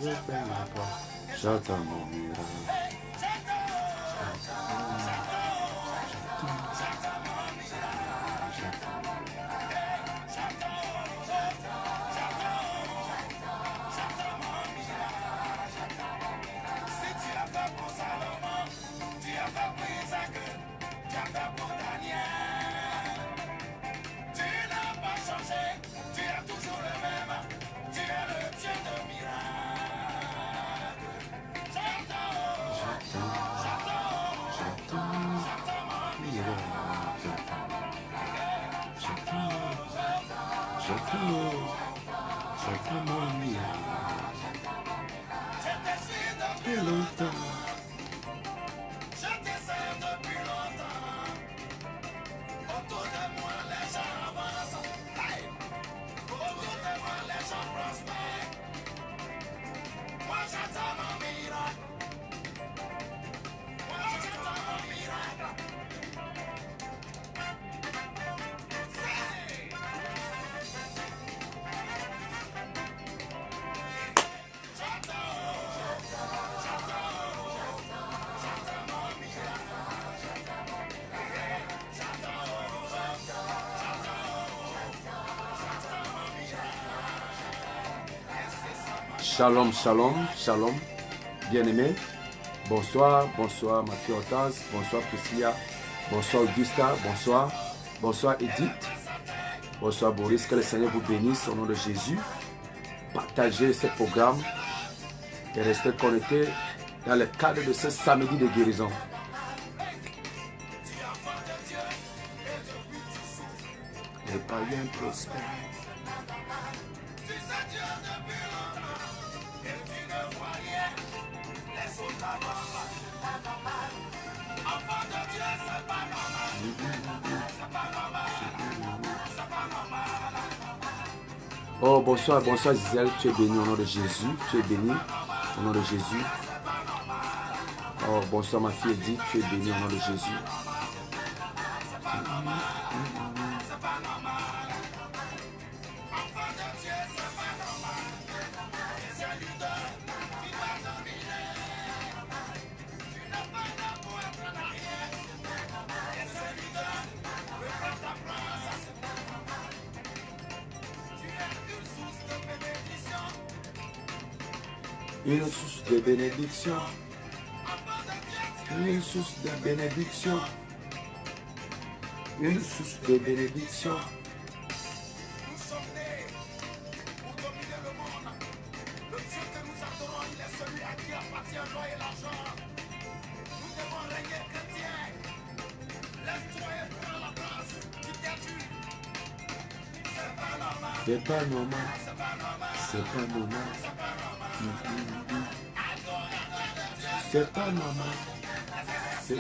je ferme la porte, j'attends mon miracle. J'attends mon miracle. Depuis longtemps. Je t'essaie depuis longtemps. Autour de moi les gens avancent. Autour de moi les gens prospèrent. Moi j'attends mon miracle. Moi j'attends mon miracle. Shalom, shalom, shalom, bien-aimés. Bonsoir, bonsoir ma fille Hortense, bonsoir Priscilla, bonsoir Augusta, bonsoir, bonsoir Edith, bonsoir Boris, que le Seigneur vous bénisse au nom de Jésus. Partagez ce programme et restez connectés dans le cadre de ce samedi de guérison. Les païens prospèrent. Oh, bonsoir, bonsoir Gisèle, tu es béni au nom de Jésus, tu es béni au nom de Jésus. Oh, bonsoir ma fille Edith, tu es béni au nom de Jésus. Une source de bénédiction. Une source de bénédiction. Une source de bénédiction. Nous sommes nés pour dominer le monde. Le Dieu que nous adorons, il est celui à qui appartient l'or et l'argent. Nous devons régner chrétiens. Lève-toi et prends la place qui t'est due. C'est pas normal. C'est pas normal. C'est pas normal. C'est pas normal. C'est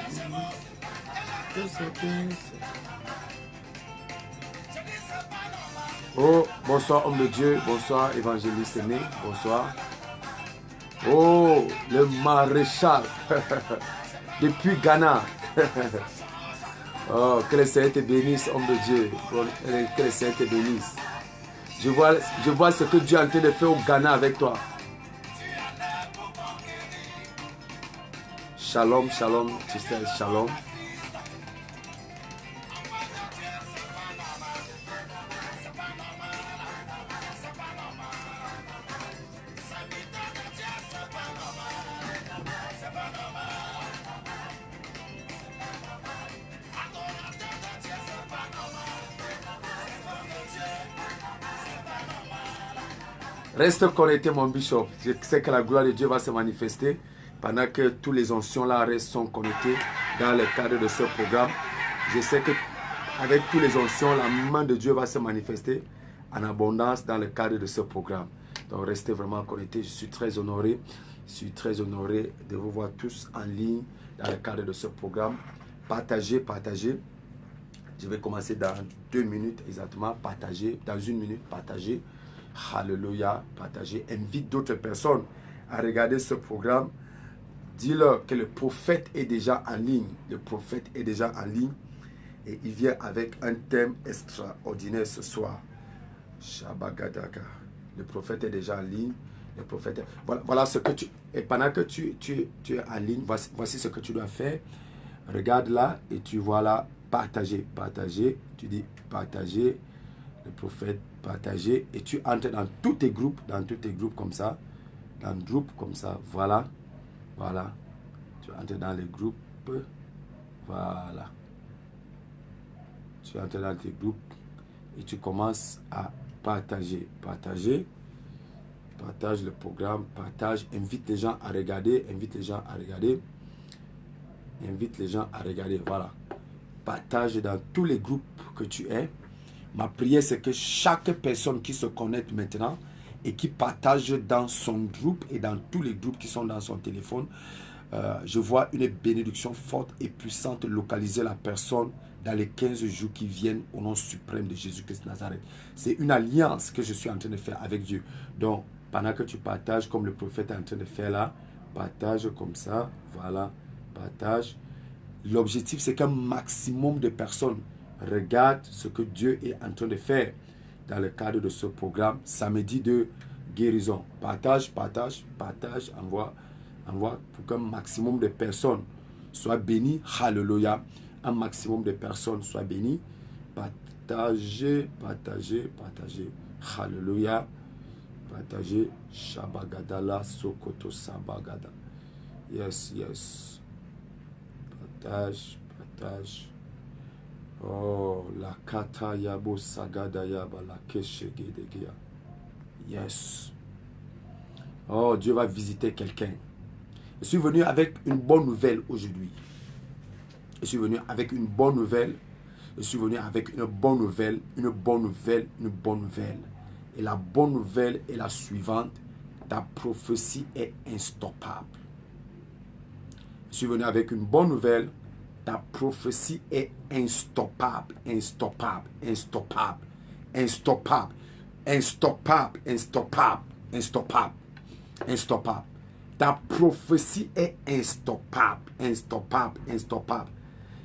Oh, bonsoir homme de Dieu, bonsoir évangéliste aimé, bonsoir. Oh, le maréchal depuis Ghana. Oh, que le Seigneur te bénisse, homme de Dieu. Que le Seigneur te bénisse. Je vois ce que Dieu est en train de faire au Ghana avec toi. Shalom, shalom, Christelle, shalom. Reste connecté mon bishop. Je sais que la gloire de Dieu va se manifester pendant que tous les anciens là sont connectés dans le cadre de ce programme. Je sais que avec tous les anciens, la main de Dieu va se manifester en abondance dans le cadre de ce programme. Donc restez vraiment connectés. Je suis très honoré. Je suis très honoré de vous voir tous en ligne dans le cadre de ce programme. Partagez, partagez. Je vais commencer dans 2 minutes exactement. Partagez. Dans 1 minute, partagez. Alléluia, partagez, invite d'autres personnes à regarder ce programme. Dis-leur que le prophète est déjà en ligne. Le prophète est déjà en ligne et il vient avec un thème extraordinaire ce soir. Shabagadaka. Le prophète est déjà en ligne. Le prophète. Voilà ce que tu... Et pendant que tu es en ligne, voici ce que tu dois faire. Regarde là et tu vois là, partager, partager. Tu dis partager, le prophète, partager. Et tu entres dans tous tes groupes comme ça. Dans le groupe comme ça, voilà. Voilà. Tu entres dans les groupes. Voilà. Tu entres dans tes groupes et tu commences à partager. Partager. Partage le programme, partage, invite les gens à regarder, invite les gens à regarder, invite les gens à regarder, voilà. Partage dans tous les groupes que tu es. Ma prière, c'est que chaque personne qui se connecte maintenant et qui partage dans son groupe et dans tous les groupes qui sont dans son téléphone, je vois une bénédiction forte et puissante localiser la personne dans les 15 jours qui viennent au nom suprême de Jésus-Christ de Nazareth. C'est une alliance que je suis en train de faire avec Dieu. Donc, pendant que tu partages comme le prophète est en train de faire là, partage comme ça, voilà, partage. L'objectif, c'est qu'un maximum de personnes regardent ce que Dieu est en train de faire dans le cadre de ce programme samedi de guérison. Partage, partage, partage, envoie pour qu'un maximum de personnes soient bénies. Alléluia. Un maximum de personnes soient bénies. Partagez, partagez, partagez. Alléluia. Partagez. Shabagadala Sokoto Sabagada. Yes, yes. Partage, partage. Oh, la kata yabo sagada yaba la keshegedegia. Yes. Oh, Dieu va visiter quelqu'un. Je suis venu avec une bonne nouvelle aujourd'hui. Je suis venu avec une bonne nouvelle. Je suis venu avec une bonne nouvelle, une bonne nouvelle, une bonne nouvelle. Et la bonne nouvelle est la suivante. Ta prophétie est instoppable. Je suis venu avec une bonne nouvelle. Ta prophétie est instoppable, instoppable, instoppable, instoppable, instoppable, instoppable, instoppable, instoppable. Ta prophétie est instoppable, instoppable, instoppable.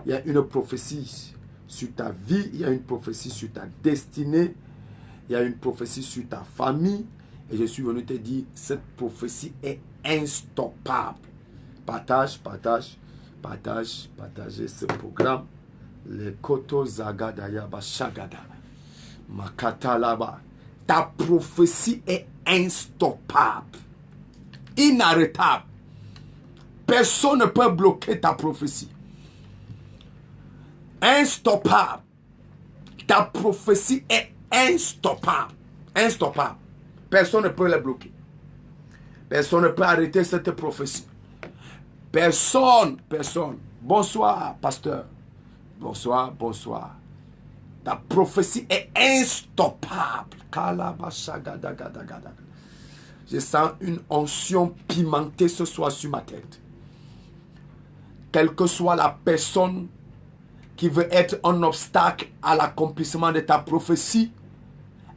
Il y a une prophétie sur ta vie, il y a une prophétie sur ta destinée, il y a une prophétie sur ta famille. Et je suis venu te dire, cette prophétie est instoppable. Partage, partage, partage, partagez ce programme. Le koto zagada yaba shagada. Makata laba. Ta prophétie est instoppable. Inarrêtable. Personne ne peut bloquer ta prophétie. Instoppable. Ta prophétie est instoppable. Instoppable. Personne ne peut la bloquer. Personne ne peut arrêter cette prophétie. Personne, personne. Bonsoir, pasteur. Bonsoir, bonsoir. Ta prophétie est instoppable. Je sens une onction pimentée ce soir sur ma tête. Quelle que soit la personne qui veut être un obstacle à l'accomplissement de ta prophétie,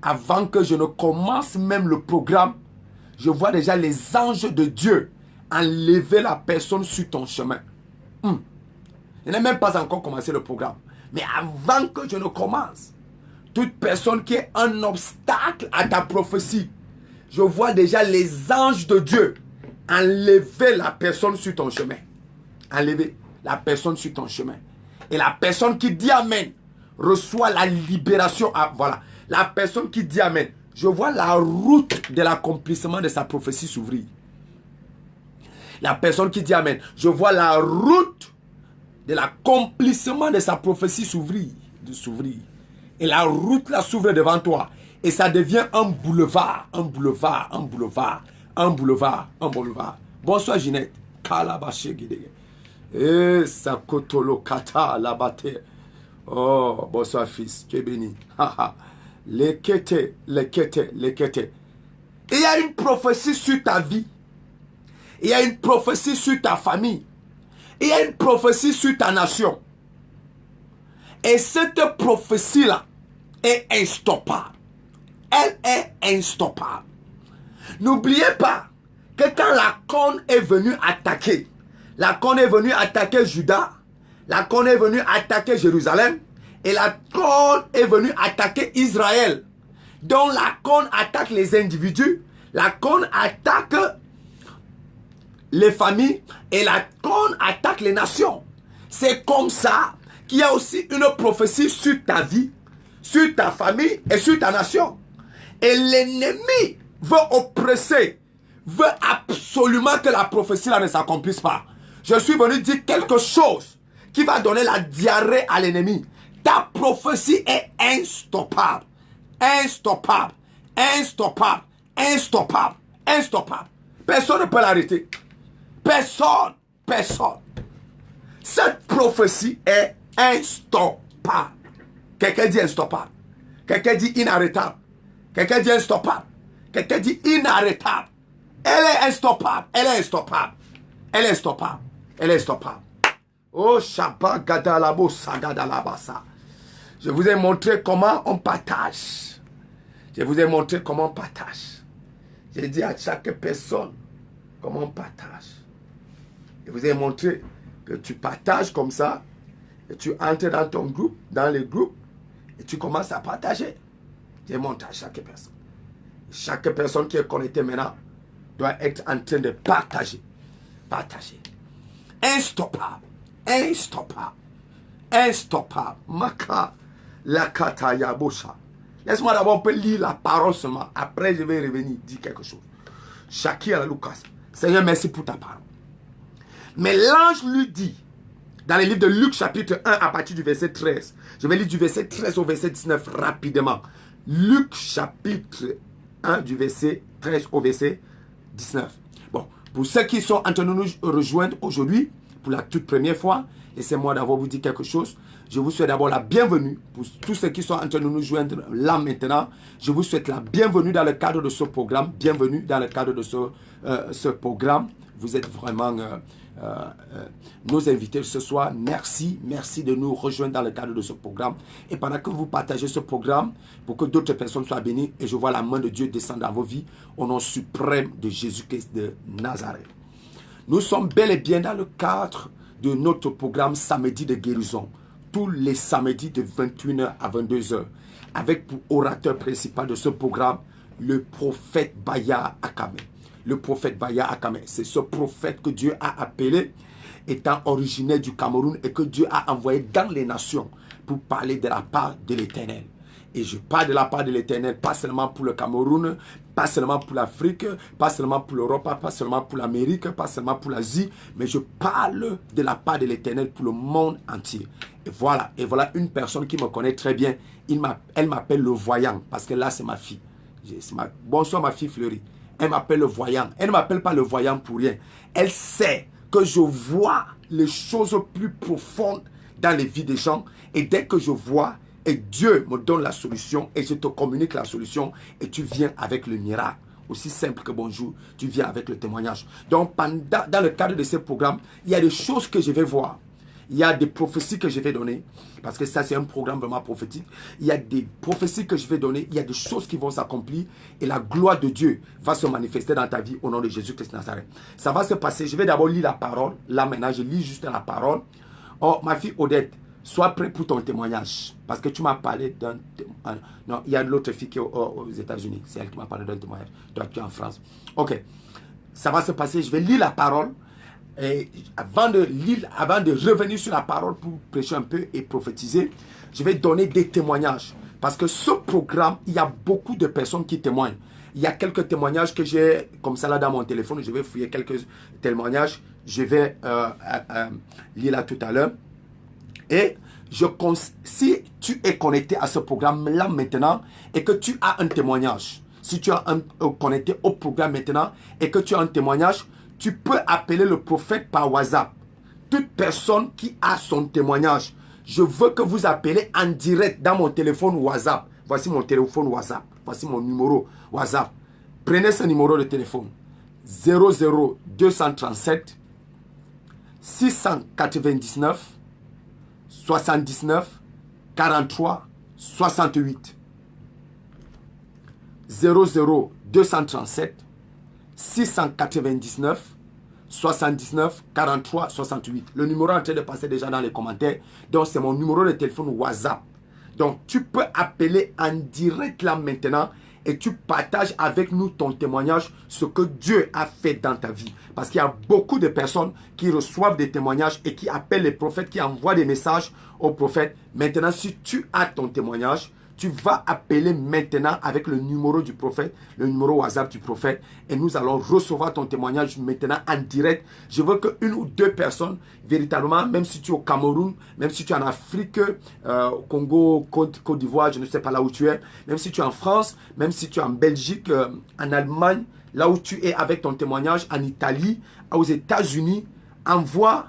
avant que je ne commence même le programme, je vois déjà les anges de Dieu enlever la personne sur ton chemin. Je n'ai même pas encore commencé le programme. Mais avant que je ne commence, toute personne qui est un obstacle à ta prophétie, je vois déjà les anges de Dieu enlever la personne sur ton chemin. Enlever la personne sur ton chemin. Et la personne qui dit Amen reçoit la libération. Voilà. La personne qui dit Amen, je vois la route de l'accomplissement de sa prophétie s'ouvrir. La personne qui dit Amen, je vois la route de l'accomplissement de sa prophétie s'ouvrir. Et la route là s'ouvre devant toi. Et ça devient un boulevard, un boulevard, un boulevard, un boulevard, un boulevard. Bonsoir Ginette. Eh, Sakotolo Kata Labate. Oh, bonsoir fils, tu es béni. Lekete, lekete, lekete. Il y a une prophétie sur ta vie. Il y a une prophétie sur ta famille. Il y a une prophétie sur ta nation. Et cette prophétie-là est instoppable. Elle est instoppable. N'oubliez pas que quand la corne est venue attaquer, la corne est venue attaquer Juda, la corne est venue attaquer Jérusalem, et la corne est venue attaquer Israël. Donc la corne attaque les individus, La corne attaque les familles et la corne attaque les nations. C'est comme ça qu'il y a aussi une prophétie sur ta vie, sur ta famille et sur ta nation. Et l'ennemi veut oppresser, veut absolument que la prophétie là ne s'accomplisse pas. Je suis venu dire quelque chose qui va donner la diarrhée à l'ennemi. Ta prophétie est instoppable. Instoppable. Instoppable. Instoppable. Instoppable. Personne ne peut l'arrêter. Personne. Personne. Cette prophétie est instoppable. Quelqu'un dit instoppable. Quelqu'un dit inarrêtable. Quelqu'un dit instoppable. Quelqu'un dit inarrêtable. Elle est instoppable. Elle est instoppable. Elle est instoppable. Elle est instoppable. Oh, Shabbat Gadalabo Sagadalabasa. Je vous ai montré comment on partage. Je vous ai montré comment on partage. J'ai dit à chaque personne comment on partage. Je vous ai montré que tu partages comme ça. Et tu entres dans ton groupe, dans les groupes. Et tu commences à partager. Je montre à chaque personne. Chaque personne qui est connectée maintenant doit être en train de partager. Partager. Instoppable. Instoppable. Instoppable. Maka lakataya bosha. Laisse-moi d'abord un peu lire la parole seulement. Après, je vais revenir dire quelque chose. Shakira Lucas. Seigneur, merci pour ta parole. Mais l'ange lui dit, dans le livre de Luc chapitre 1 à partir du verset 13. Je vais lire du verset 13 au verset 19 rapidement. Luc chapitre 1 du verset 13 au verset 19. Bon, pour ceux qui sont en train de nous rejoindre aujourd'hui, pour la toute première fois, laissez-moi d'abord vous dire quelque chose. Je vous souhaite d'abord la bienvenue. Pour tous ceux qui sont en train de nous joindre là maintenant, je vous souhaite la bienvenue dans le cadre de ce programme. Bienvenue dans le cadre de ce programme. Vous êtes vraiment nos invités ce soir. Merci, merci de nous rejoindre dans le cadre de ce programme. Et pendant que vous partagez ce programme, pour que d'autres personnes soient bénies, et je vois la main de Dieu descendre dans vos vies, au nom suprême de Jésus-Christ de Nazareth. Nous sommes bel et bien dans le cadre de notre programme Samedi de guérison. Tous les samedis de 21h à 22h. Avec pour orateur principal de ce programme, le prophète Baya Akame. Le prophète Baya Akame, c'est ce prophète que Dieu a appelé, étant originaire du Cameroun et que Dieu a envoyé dans les nations pour parler de la part de l'Éternel. Et je parle de la part de l'Éternel, pas seulement pour le Cameroun, pas seulement pour l'Afrique, pas seulement pour l'Europe, pas seulement pour l'Amérique, pas seulement pour l'Asie, mais je parle de la part de l'Éternel pour le monde entier. Et voilà une personne qui me connaît très bien. Elle m'appelle le voyant, parce que là c'est ma fille. Bonsoir ma fille Fleury. Elle m'appelle le voyant. Elle ne m'appelle pas le voyant pour rien. Elle sait que je vois les choses plus profondes dans les vies des gens. Et dès que je vois, et Dieu me donne la solution, et je te communique la solution, et tu viens avec le miracle. Aussi simple que bonjour, tu viens avec le témoignage. Donc, dans le cadre de ce programme, il y a des choses que je vais voir. Il y a des prophéties que je vais donner, parce que ça c'est un programme vraiment prophétique. Il y a des prophéties que je vais donner, il y a des choses qui vont s'accomplir et la gloire de Dieu va se manifester dans ta vie au nom de Jésus-Christ Nazareth. Ça va se passer, je vais d'abord lire la parole. Là maintenant, je lis juste la parole. Oh, ma fille Odette, sois prêt pour ton témoignage, parce que tu m'as parlé d'un témoignage. Non, il y a l'autre fille qui est aux États-Unis, c'est elle qui m'a parlé d'un témoignage. Toi, tu es en France. Ok, ça va se passer, je vais lire la parole. Et avant de revenir sur la parole pour prêcher un peu et prophétiser, je vais donner des témoignages. Parce que ce programme, il y a beaucoup de personnes qui témoignent. Il y a quelques témoignages que j'ai comme ça là dans mon téléphone. Je vais fouiller quelques témoignages. Je vais lire là tout à l'heure. Et si tu es connecté à ce programme là maintenant et que tu as un témoignage, si tu es connecté au programme maintenant et que tu as un témoignage, tu peux appeler le prophète par WhatsApp. Toute personne qui a son témoignage, je veux que vous appelez en direct dans mon téléphone WhatsApp. Voici mon téléphone WhatsApp. Voici mon numéro WhatsApp. Prenez ce numéro de téléphone. 00237 699 79 43 68. 00237 699 79 43 68. Le numéro est en train de passer déjà dans les commentaires. Donc c'est mon numéro de téléphone WhatsApp. Donc tu peux appeler en direct là maintenant et tu partages avec nous ton témoignage, ce que Dieu a fait dans ta vie. Parce qu'il y a beaucoup de personnes qui reçoivent des témoignages et qui appellent les prophètes, qui envoient des messages aux prophètes. Maintenant, si tu as ton témoignage, tu vas appeler maintenant avec le numéro du prophète, le numéro WhatsApp du prophète, et nous allons recevoir ton témoignage maintenant en direct. Je veux qu'une ou deux personnes, véritablement, même si tu es au Cameroun, même si tu es en Afrique, Congo, Côte d'Ivoire, je ne sais pas là où tu es, même si tu es en France, même si tu es en Belgique, en Allemagne, là où tu es avec ton témoignage, en Italie, aux États-Unis, envoie,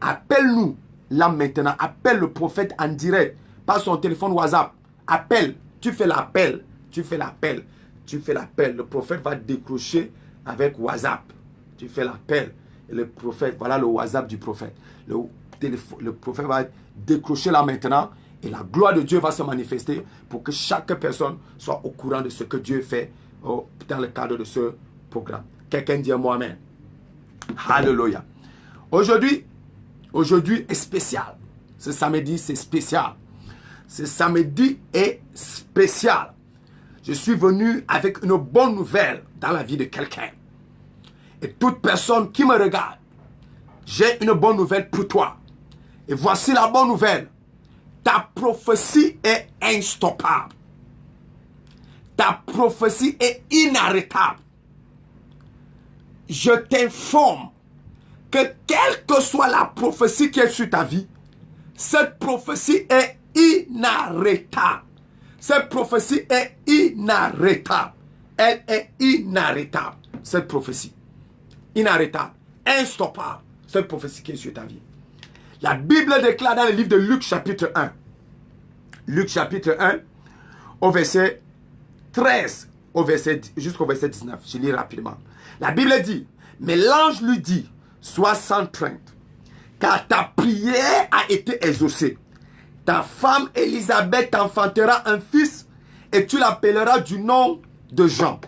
appelle-nous là maintenant, appelle le prophète en direct, par son téléphone WhatsApp. Appelle, tu fais l'appel, le prophète va décrocher avec WhatsApp. Tu fais l'appel, et le prophète, voilà le WhatsApp du prophète. Le prophète va décrocher là maintenant, et la gloire de Dieu va se manifester pour que chaque personne soit au courant de ce que Dieu fait dans le cadre de ce programme. Quelqu'un dit moi amen. Alléluia. Aujourd'hui est spécial. Ce samedi, c'est spécial. Ce samedi est spécial. Je suis venu avec une bonne nouvelle dans la vie de quelqu'un. Et toute personne qui me regarde, j'ai une bonne nouvelle pour toi. Et voici la bonne nouvelle. Ta prophétie est instoppable. Ta prophétie est inarrêtable. Je t'informe que quelle que soit la prophétie qui est sur ta vie, cette prophétie est inarrêtable. Cette prophétie est inarrêtable. Elle est inarrêtable. Cette prophétie. Inarrêtable. Instoppable. Cette prophétie qui est sur ta vie. La Bible déclare dans le livre de Luc chapitre 1. Luc chapitre 1 au verset 13 jusqu'au verset 19. Je lis rapidement. La Bible dit, mais l'ange lui dit, sois sans crainte, car ta prière a été exaucée. Ta femme Élisabeth enfantera un fils et tu l'appelleras du nom de Jean.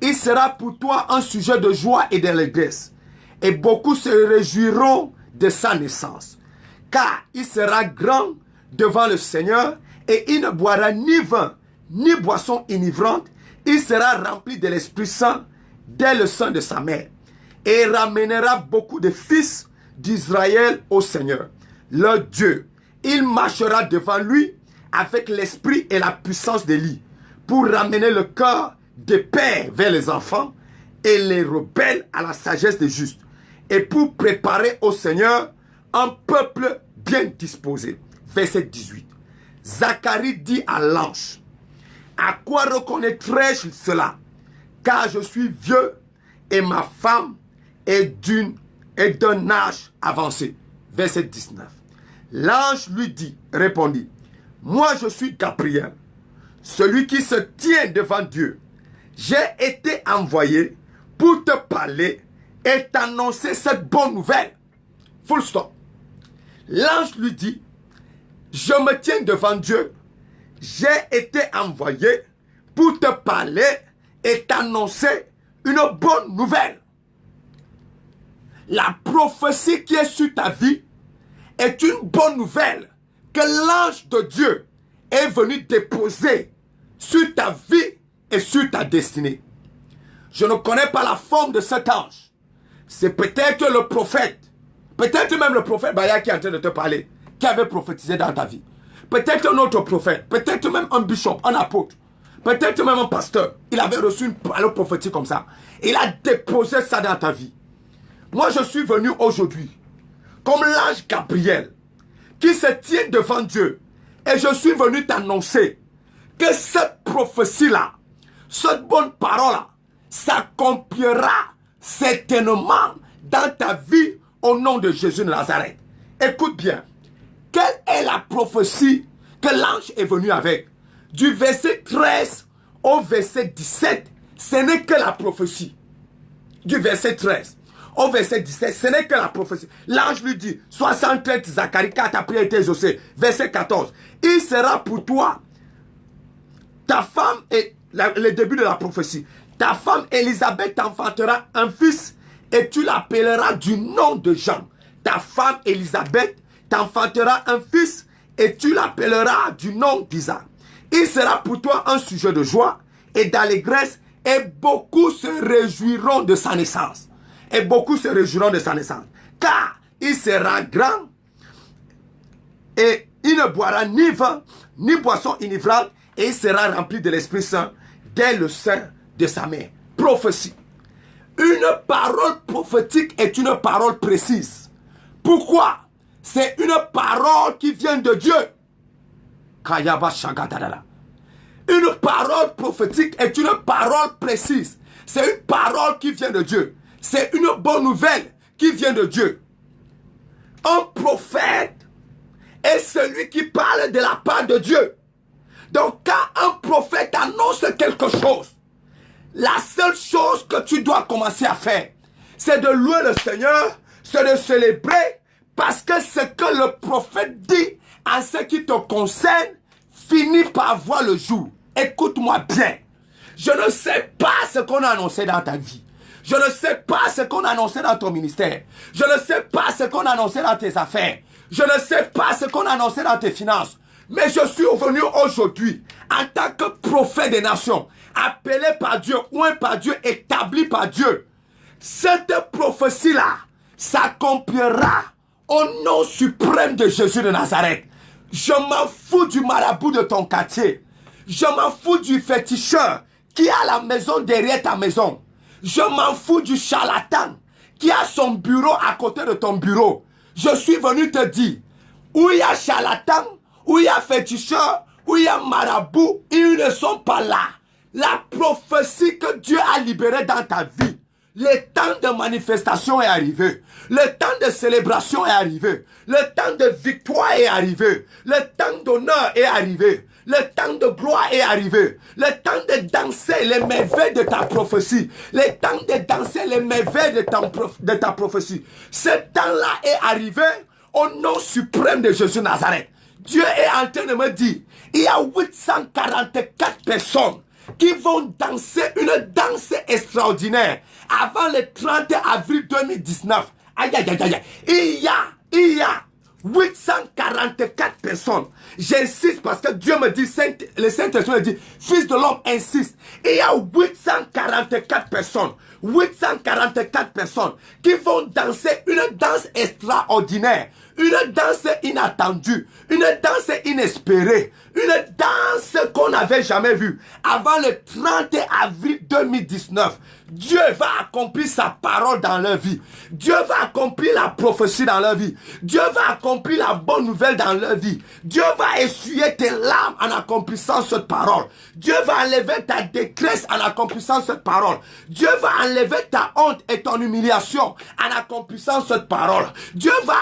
Il sera pour toi un sujet de joie et d'allégresse. Et beaucoup se réjouiront de sa naissance. Car il sera grand devant le Seigneur et il ne boira ni vin ni boisson enivrante. Il sera rempli de l'Esprit Saint dès le sein de sa mère. Et il ramènera beaucoup de fils d'Israël au Seigneur, leur Dieu. Il marchera devant lui avec l'esprit et la puissance d'Élie pour ramener le cœur des pères vers les enfants et les rebelles à la sagesse des justes et pour préparer au Seigneur un peuple bien disposé. Verset 18. Zacharie dit à l'ange, à quoi reconnaîtrai-je cela? Car je suis vieux et ma femme est d'un âge avancé. Verset 19. L'ange lui répondit, moi je suis Gabriel, celui qui se tient devant Dieu. J'ai été envoyé pour te parler et t'annoncer cette bonne nouvelle. Full stop. L'ange lui dit, je me tiens devant Dieu. J'ai été envoyé pour te parler et t'annoncer une bonne nouvelle. La prophétie qui est sur ta vie est une bonne nouvelle que l'ange de Dieu est venu déposer sur ta vie et sur ta destinée. Je ne connais pas la forme de cet ange. C'est peut-être le prophète, peut-être même le prophète Baya qui est en train de te parler, qui avait prophétisé dans ta vie. Peut-être un autre prophète, peut-être même un bishop, un apôtre, peut-être même un pasteur. Il avait reçu une parole prophétique comme ça. Il a déposé ça dans ta vie. Moi, je suis venu aujourd'hui comme l'ange Gabriel qui se tient devant Dieu. Et je suis venu t'annoncer que cette prophétie-là, cette bonne parole-là, s'accomplira certainement dans ta vie au nom de Jésus de Nazareth. Écoute bien. Quelle est la prophétie que l'ange est venu avec? Du verset 13 au verset 17, ce n'est que la prophétie. Du verset 13 au verset 17, ce n'est que la prophétie. L'ange lui dit, 63 Zacharie, car ta prière a été exaucée. Verset 14, il sera pour toi, ta femme, et le début de la prophétie, ta femme Élisabeth t'enfantera un fils et tu l'appelleras du nom de Jean. Ta femme Élisabeth t'enfantera un fils et tu l'appelleras du nom d'Isaac. Il sera pour toi un sujet de joie et d'allégresse, et beaucoup se réjouiront de sa naissance. Et beaucoup se réjouiront de sa naissance. Car il sera grand et il ne boira ni vin, ni boisson enivrante, et il sera rempli de l'Esprit Saint dès le sein de sa mère. Prophétie. Une parole prophétique est une parole précise. Pourquoi? C'est une parole qui vient de Dieu. Une parole prophétique est une parole précise. C'est une parole qui vient de Dieu. C'est une bonne nouvelle qui vient de Dieu. Un prophète est celui qui parle de la part de Dieu. Donc quand un prophète annonce quelque chose, la seule chose que tu dois commencer à faire, c'est de louer le Seigneur, c'est de célébrer, parce que ce que le prophète dit en ce qui te concerne finit par voir le jour. Écoute-moi bien. Je ne sais pas ce qu'on a annoncé dans ta vie. Je ne sais pas ce qu'on a annoncé dans ton ministère. Je ne sais pas ce qu'on a annoncé dans tes affaires. Je ne sais pas ce qu'on a annoncé dans tes finances. Mais je suis venu aujourd'hui en tant que prophète des nations, appelé par Dieu, oint par Dieu, établi par Dieu. Cette prophétie-là s'accomplira au nom suprême de Jésus de Nazareth. Je m'en fous du marabout de ton quartier. Je m'en fous du féticheur qui a la maison derrière ta maison. Je m'en fous du charlatan qui a son bureau à côté de ton bureau. Je suis venu te dire, où il y a charlatan, où il y a féticheur, où il y a marabout, ils ne sont pas là. La prophétie que Dieu a libérée dans ta vie, le temps de manifestation est arrivé. Le temps de célébration est arrivé. Le temps de victoire est arrivé. Le temps d'honneur est arrivé. Le temps de gloire est arrivé. Le temps de danser les merveilles de ta prophétie. Le temps de danser les merveilles de ta prophétie. Ce temps-là est arrivé au nom suprême de Jésus Nazareth. Dieu est en train de me dire, il y a 844 personnes qui vont danser une danse extraordinaire avant le 30 avril 2019. Aïe, aïe, aïe, aïe. Il y a 844 personnes. J'insiste parce que Dieu me dit, le Saint-Esprit me dit, Fils de l'homme insiste. Il y a 844 personnes. 844 personnes qui vont danser une danse extraordinaire, une danse inattendue, une danse inespérée, une danse qu'on n'avait jamais vue. Avant le 30 avril 2019, Dieu va accomplir sa parole dans leur vie. Dieu va accomplir la prophétie dans leur vie. Dieu va accomplir la bonne nouvelle dans leur vie. Dieu va essuyer tes larmes en accomplissant cette parole. Dieu va enlever ta détresse en accomplissant cette parole. Dieu va enlever ta honte et ton humiliation en accomplissant cette parole. Dieu va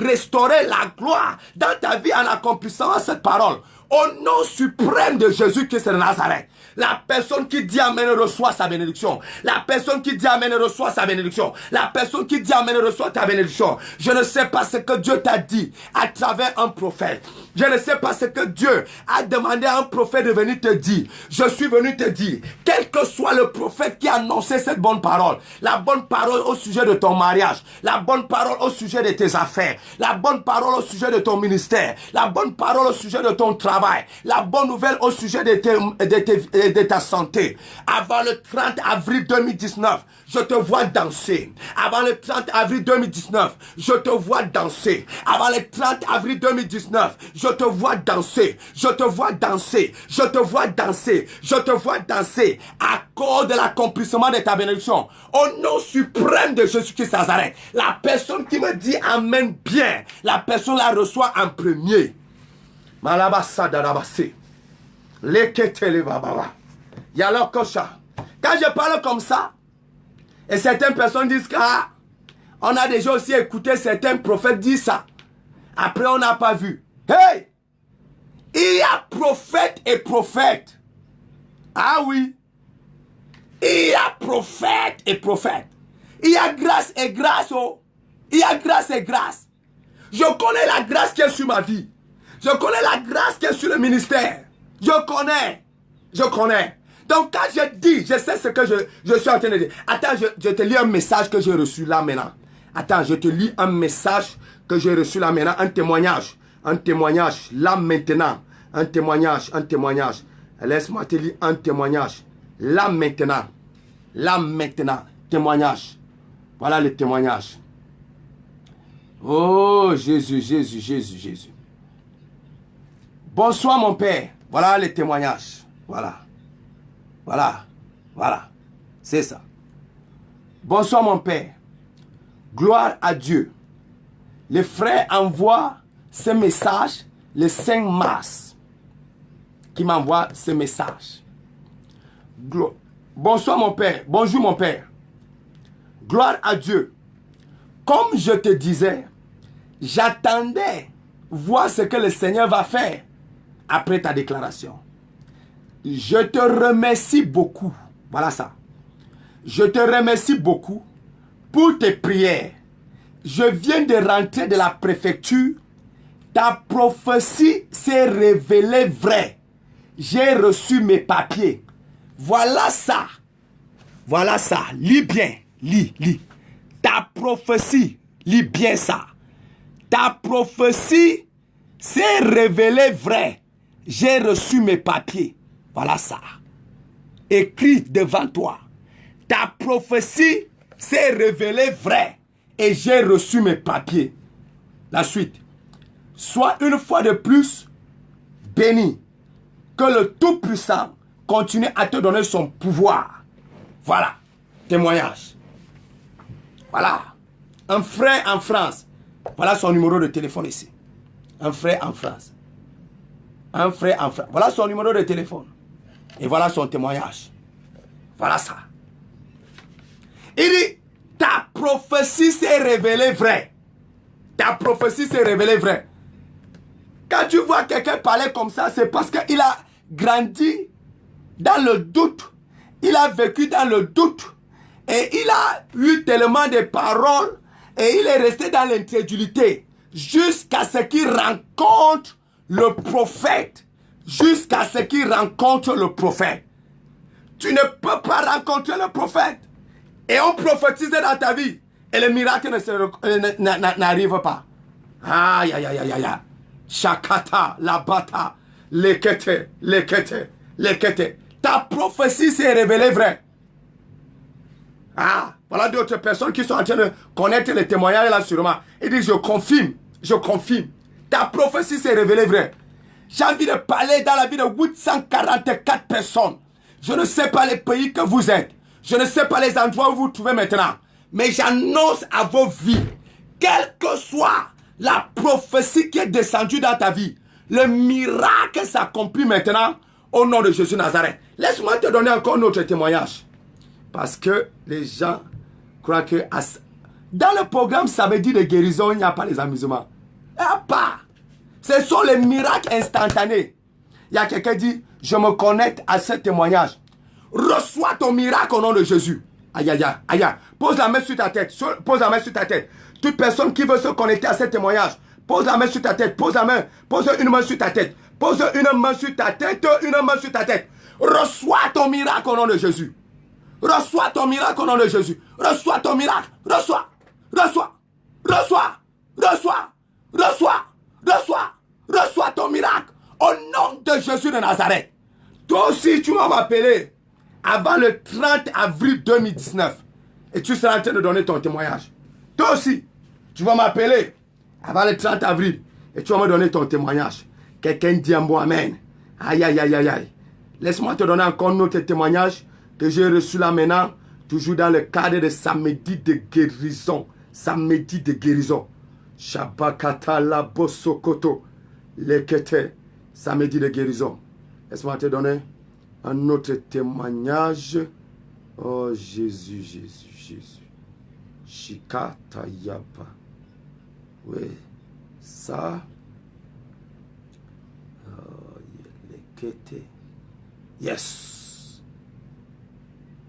restaurer la gloire dans ta vie en accomplissant cette parole. Au nom suprême de Jésus-Christ de Nazareth. La personne qui dit Amen reçoit sa bénédiction. La personne qui dit Amen reçoit sa bénédiction. La personne qui dit Amen reçoit ta bénédiction. Je ne sais pas ce que Dieu t'a dit à travers un prophète. Je ne sais pas ce que Dieu a demandé à un prophète de venir te dire. Je suis venu te dire, quel que soit le prophète qui a annoncé cette bonne parole, la bonne parole au sujet de ton mariage, la bonne parole au sujet de tes affaires, la bonne parole au sujet de ton ministère, la bonne parole au sujet de ton travail, la bonne nouvelle au sujet de ta santé. Avant le 30 avril 2019, je te vois danser. Avant le 30 avril 2019, je te vois danser. Avant le 30 avril 2019, je te vois danser. Je te vois danser. Je te vois danser. Je te vois danser. À cause de l'accomplissement de ta bénédiction. Au nom suprême de Jésus-Christ Nazareth. La personne qui me dit Amen bien, la personne la reçoit en premier. Malabassa darabasé. Leketele bababa. Yalo kocha. Quand je parle comme ça, et certaines personnes disent que on a déjà aussi écouté certains prophètes dire ça. Après, on n'a pas vu. Hey! Il y a prophète et prophète. Ah oui. Il y a prophète et prophète. Il y a grâce et grâce. Oh. Il y a grâce et grâce. Je connais la grâce qui est sur ma vie. Je connais la grâce qui est sur le ministère. Je connais. Je connais. Donc quand je dis, je sais ce que je suis en train de dire. Attends, je te lis un message que j'ai reçu là maintenant. Attends, je te lis un message que j'ai reçu là maintenant. Un témoignage là maintenant. Un témoignage. Laisse-moi te lire un témoignage. Là maintenant. Là maintenant. Témoignage. Voilà le témoignage. Oh Jésus, Jésus, Jésus, Jésus. Bonsoir mon Père. Voilà le témoignage. Voilà. Voilà. Voilà. C'est ça. Bonsoir mon Père. Gloire à Dieu. Les frères envoient ce message le 5 mars. Qui m'envoie ce message. Bonsoir mon Père. Bonjour mon Père. Gloire à Dieu. Comme je te disais, j'attendais voir ce que le Seigneur va faire après ta déclaration. Je te remercie beaucoup. Voilà ça. Je te remercie beaucoup pour tes prières. Je viens de rentrer de la préfecture. Ta prophétie s'est révélée vraie. J'ai reçu mes papiers. Voilà ça. Voilà ça. Lis bien. Lis, lis. Ta prophétie. Lis bien ça. Ta prophétie s'est révélée vraie. J'ai reçu mes papiers. Voilà ça. Écrit devant toi. Ta prophétie s'est révélée vraie. Et j'ai reçu mes papiers. La suite. Sois une fois de plus béni. Que le Tout-Puissant continue à te donner son pouvoir. Voilà. Témoignage. Voilà. Un frère en France. Voilà son numéro de téléphone ici. Un frère en France. Un frère en France. Voilà son numéro de téléphone. Et voilà son témoignage. Voilà ça. Il dit, ta prophétie s'est révélée vraie. Ta prophétie s'est révélée vraie. Quand tu vois quelqu'un parler comme ça, c'est parce qu'il a grandi dans le doute. Il a vécu dans le doute. Et il a eu tellement de paroles. Et il est resté dans l'incrédulité. Jusqu'à ce qu'il rencontre le prophète. Jusqu'à ce qu'il rencontre le prophète. Tu ne peux pas rencontrer le prophète. Et on prophétise dans ta vie. Et le miracle n'arrive pas. Aïe, aïe, aïe, aïe, aïe. Shakata, labata, lekete, lekete, lekete. Ta prophétie s'est révélée vraie. Ah, voilà d'autres personnes qui sont en train de connaître les témoignages là sûrement. Ils disent, je confirme, je confirme. Ta prophétie s'est révélée vraie. J'ai envie de parler dans la vie de 844 personnes. Je ne sais pas les pays que vous êtes. Je ne sais pas les endroits où vous vous trouvez maintenant. Mais j'annonce à vos vies, quelle que soit la prophétie qui est descendue dans ta vie, le miracle s'accomplit maintenant au nom de Jésus Nazareth. Laisse-moi te donner encore un autre témoignage. Parce que les gens croient que dans le programme samedi de guérison, il n'y a pas les amusements. Il n'y a pas. Ce sont les miracles instantanés. Il y a quelqu'un qui dit, je me connecte à ce témoignage. Reçois ton miracle au nom de Jésus. Aïe, aïe, aïe, aïe. Pose la main sur ta tête. Pose la main sur ta tête. Toute personne qui veut se connecter à ce témoignage, pose la main sur ta tête. Pose la main. Pose une main sur ta tête. Pose une main sur ta tête. Une main sur ta tête. Reçois ton miracle au nom de Jésus. Reçois ton miracle au nom de Jésus. Reçois ton miracle. Reçois. Reçois. Reçois. Reçois. Reçois. Reçois. Reçois ton miracle au nom de Jésus de Nazareth. Toi aussi, tu vas m'appeler avant le 30 avril 2019. Et tu seras en train de donner ton témoignage. Toi aussi, tu vas m'appeler avant le 30 avril. Et tu vas me donner ton témoignage. Quelqu'un dit à moi amen. Aïe, aïe, aïe, aïe, aïe. Laisse-moi te donner encore un autre témoignage que j'ai reçu là maintenant. Toujours dans le cadre de samedi de guérison. Samedi de guérison. Shabakata la bosokoto. Lekete. Samedi de guérison. Laisse-moi te donner un autre témoignage. Oh Jésus, Jésus, Jésus. Shikata yapa. Oui, ça. Oh, lekete. Yes.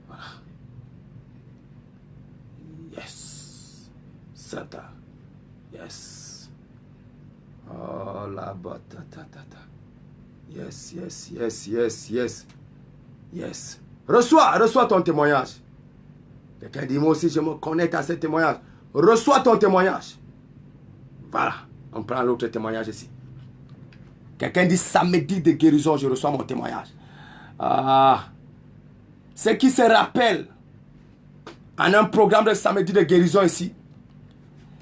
Voilà. Yes. Sata. Yes. Oh la batatata. Yes, yes, yes, yes, yes. Yes. Reçois ton témoignage. Quelqu'un dit, moi aussi, je me connecte à ce témoignage. Reçois ton témoignage. Voilà. On prend l'autre témoignage ici. Quelqu'un dit, samedi de guérison, je reçois mon témoignage. Ceux qui se rappellent, en un programme de samedi de guérison ici,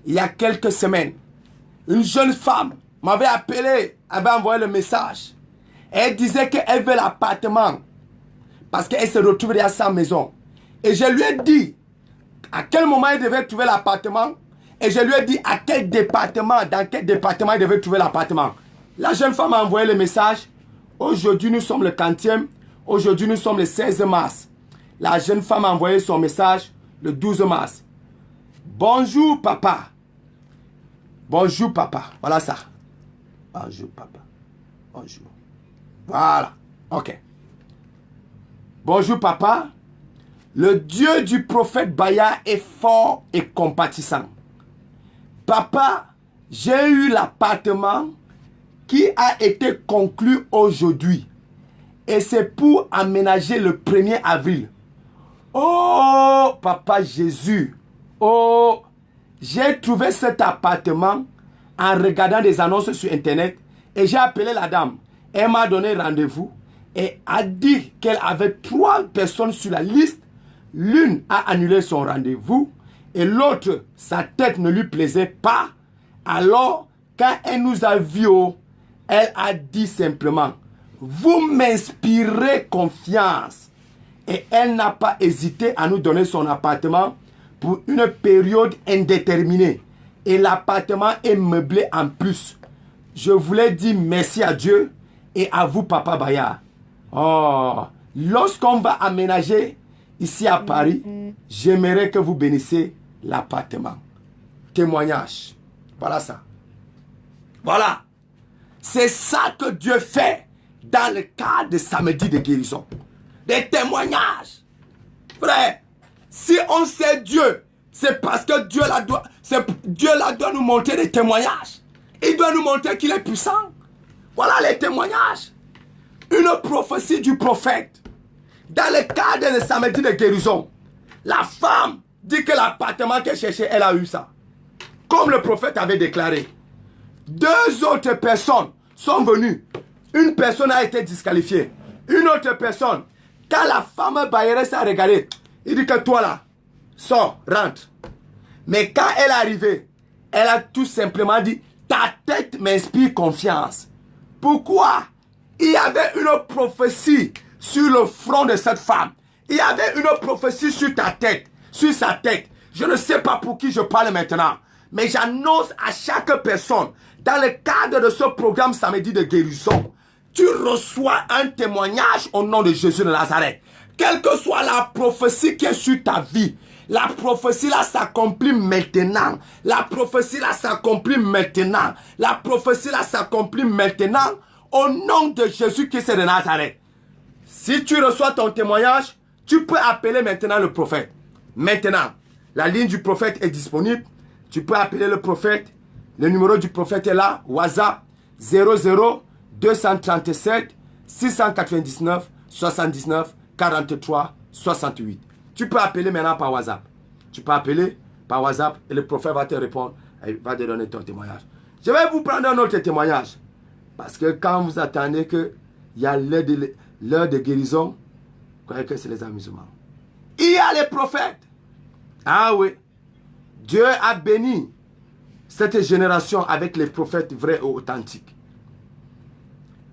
il y a quelques semaines, une jeune femme m'avait appelé, avait envoyé le message. Elle disait qu'elle veut l'appartement parce qu'elle se retrouve à sa maison. Et je lui ai dit à quel moment elle devait trouver l'appartement. Et je lui ai dit à quel département, dans quel département elle devait trouver l'appartement. La jeune femme a envoyé le message. Aujourd'hui, nous sommes le 40e. Aujourd'hui, nous sommes le 16 mars. La jeune femme a envoyé son message le 12 mars. Bonjour, papa. Bonjour, papa. Voilà ça. Bonjour, papa. Bonjour. Voilà. OK. Bonjour, papa. Le Dieu du prophète Baya est fort et compatissant. Papa, j'ai eu l'appartement qui a été conclu aujourd'hui. Et c'est pour aménager le 1er avril. Oh, papa Jésus. Oh, j'ai trouvé cet appartement en regardant des annonces sur Internet. Et j'ai appelé la dame. Elle m'a donné rendez-vous et a dit qu'elle avait 3 personnes sur la liste. L'une a annulé son rendez-vous et l'autre, sa tête ne lui plaisait pas. Alors, quand elle nous a vus, elle a dit simplement, vous m'inspirez confiance. Et elle n'a pas hésité à nous donner son appartement pour une période indéterminée. Et l'appartement est meublé en plus. Je voulais dire merci à Dieu et à vous, Papa Baya. Oh, lorsqu'on va aménager ici à Paris, j'aimerais que vous bénissiez l'appartement. Témoignage. Voilà ça. Voilà. C'est ça que Dieu fait dans le cadre de samedi de guérison. Des témoignages. Frère, si on sait Dieu, c'est parce que Dieu doit nous montrer des témoignages. Il doit nous montrer qu'il est puissant. Voilà les témoignages. Une prophétie du prophète. Dans le cadre de samedi de guérison, la femme dit que l'appartement qu'elle cherchait, elle a eu ça. Comme le prophète avait déclaré. 2 autres personnes sont venues. Une personne a été disqualifiée. Une autre personne, quand la femme bailleresse a regardé, il dit que toi là, sors, rentre. Mais quand elle est arrivée, elle a tout simplement dit, ta tête m'inspire confiance. Pourquoi? Il y avait une prophétie sur le front de cette femme. Il y avait une prophétie sur ta tête, sur sa tête. Je ne sais pas pour qui je parle maintenant, mais j'annonce à chaque personne, dans le cadre de ce programme samedi de guérison, tu reçois un témoignage au nom de Jésus de Nazareth. Quelle que soit la prophétie qui est sur ta vie, la prophétie là s'accomplit maintenant. La prophétie là s'accomplit maintenant. La prophétie là s'accomplit maintenant au nom de Jésus-Christ de Nazareth. Si tu reçois ton témoignage, tu peux appeler maintenant le prophète. Maintenant, la ligne du prophète est disponible. Tu peux appeler le prophète. Le numéro du prophète est là. WhatsApp 00 237 699 79 43 68. Tu peux appeler maintenant par WhatsApp. Tu peux appeler par WhatsApp et le prophète va te répondre. Il va te donner ton témoignage. Je vais vous prendre un autre témoignage. Parce que quand vous attendez qu'il y a l'heure de guérison, croyez que c'est les amusements. Il y a les prophètes. Ah oui. Dieu a béni cette génération avec les prophètes vrais et authentiques.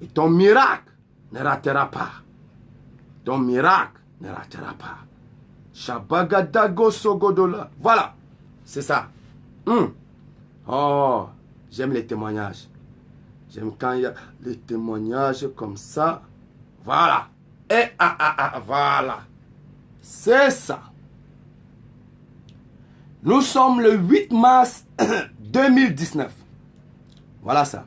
Et ton miracle ne ratera pas. Ton miracle ne ratera pas. Shabagadago Sogodola. Voilà. C'est ça. Oh, j'aime les témoignages. J'aime quand il y a les témoignages comme ça. Voilà. Et voilà. C'est ça. Nous sommes le 8 mars 2019. Voilà ça.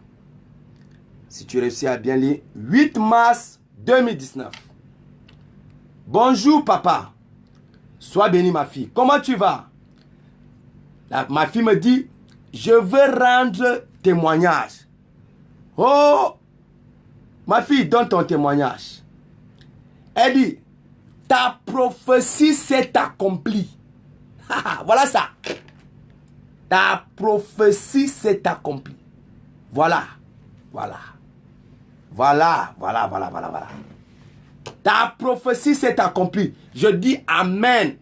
Si tu réussis à bien lire, 8 mars 2019. Bonjour papa. Sois béni ma fille. Comment tu vas? Ma fille me dit, je veux rendre témoignage. Oh, ma fille, donne ton témoignage. Elle dit, ta prophétie s'est accomplie. Voilà ça. Ta prophétie s'est accomplie. Voilà. Voilà. Voilà. Ta prophétie s'est accomplie. Je dis Amen.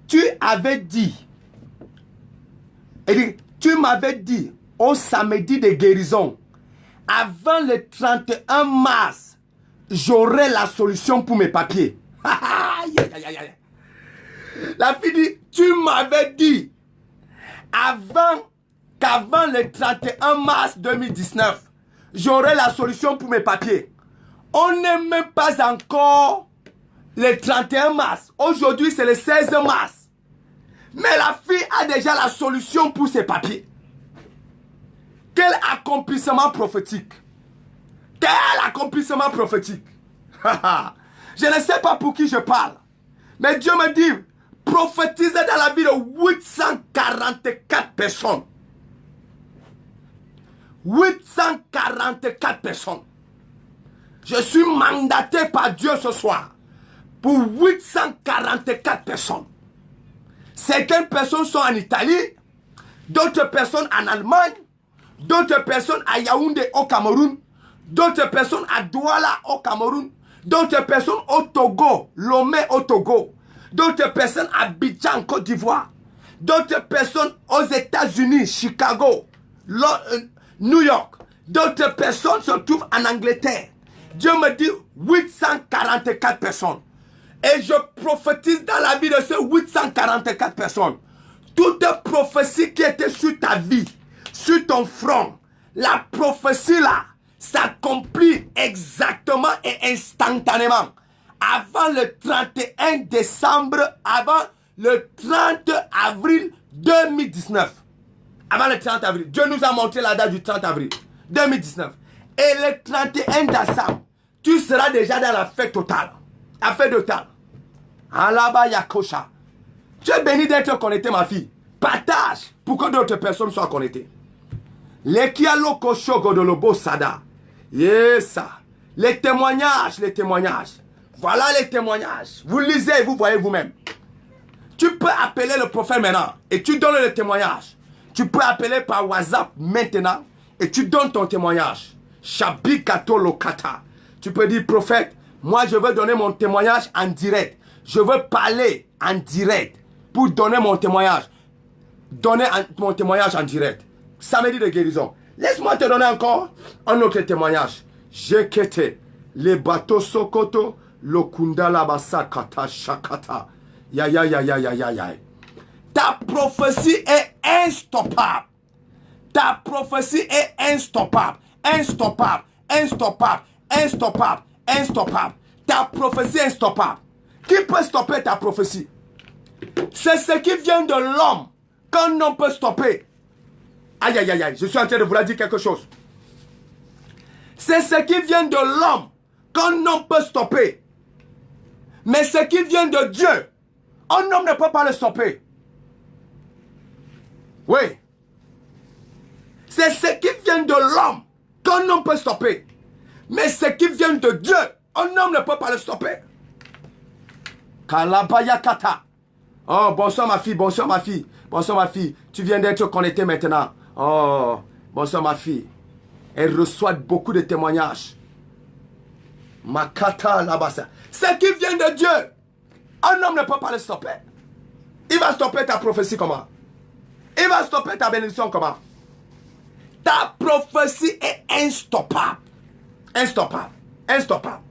Tu avais dit, tu m'avais dit au samedi de guérison, avant le 31 mars, j'aurai la solution pour mes papiers. La fille dit, tu m'avais dit, qu'avant le 31 mars 2019, j'aurai la solution pour mes papiers. On n'est même pas encore le 31 mars. Aujourd'hui, c'est le 16 mars. Mais la fille a déjà la solution pour ses papiers. Quel accomplissement prophétique. Quel accomplissement prophétique. Je ne sais pas pour qui je parle. Mais Dieu me dit, prophétisez dans la vie de 844 personnes. 844 personnes. Je suis mandaté par Dieu ce soir pour 844 personnes. Certaines personnes sont en Italie, d'autres personnes en Allemagne, d'autres personnes à Yaoundé au Cameroun, d'autres personnes à Douala au Cameroun, d'autres personnes au Togo, Lomé au Togo, d'autres personnes à Abidjan en Côte d'Ivoire, d'autres personnes aux États-Unis, Chicago, New York, d'autres personnes se trouvent en Angleterre. Dieu me dit 844 personnes. Et je prophétise dans la vie de ces 844 personnes. Toute prophétie qui était sur ta vie, sur ton front, la prophétie là s'accomplit exactement et instantanément. Avant le 31 décembre, avant le 30 avril 2019. Avant le 30 avril. Dieu nous a montré la date du 30 avril 2019. Et le 31 décembre, tu seras déjà dans la fête totale. La fête totale. Alaba Yakosha. Tu es béni d'être connecté, ma fille. Partage pour que d'autres personnes soient connectées. Lekialoko shogodolobo sada. Yes. Les témoignages, les témoignages. Voilà les témoignages. Vous lisez et vous voyez vous-même. Tu peux appeler le prophète maintenant et tu donnes le témoignage. Tu peux appeler par WhatsApp maintenant et tu donnes ton témoignage. Shabikato lokata. Tu peux dire, prophète, moi je veux donner mon témoignage en direct. Je veux parler en direct pour donner mon témoignage. Donner mon témoignage en direct. Samedi de guérison. Laisse-moi te donner encore un autre témoignage. J'ai quitté les bateaux Sokoto, le Kundala Basa Kata Shakata. Ya ya ya ya ya ya ya. Ta prophétie est instoppable. Ta prophétie est instoppable. Instoppable. Instoppable. Instoppable. Instoppable. Ta prophétie est instoppable. Qui peut stopper ta prophétie? C'est ce qui vient de l'homme qu'un homme peut stopper. Aïe aïe aïe aïe, je suis en train de vous dire quelque chose. C'est ce qui vient de l'homme qu'un homme peut stopper. Mais ce qui vient de Dieu, un homme ne peut pas le stopper. Oui. C'est ce qui vient de l'homme qu'un homme peut stopper. Mais ce qui vient de Dieu, un homme ne peut pas le stopper. Kalabayakata. Oh, bonsoir ma fille, bonsoir ma fille. Bonsoir ma fille. Tu viens d'être connectée maintenant. Oh, bonsoir ma fille. Elle reçoit beaucoup de témoignages. Makata labasa. Ce qui vient de Dieu, un homme ne peut pas le stopper. Il va stopper ta prophétie comment? Il va stopper ta bénédiction comment? Ta prophétie est instoppable. Instoppable. Instoppable.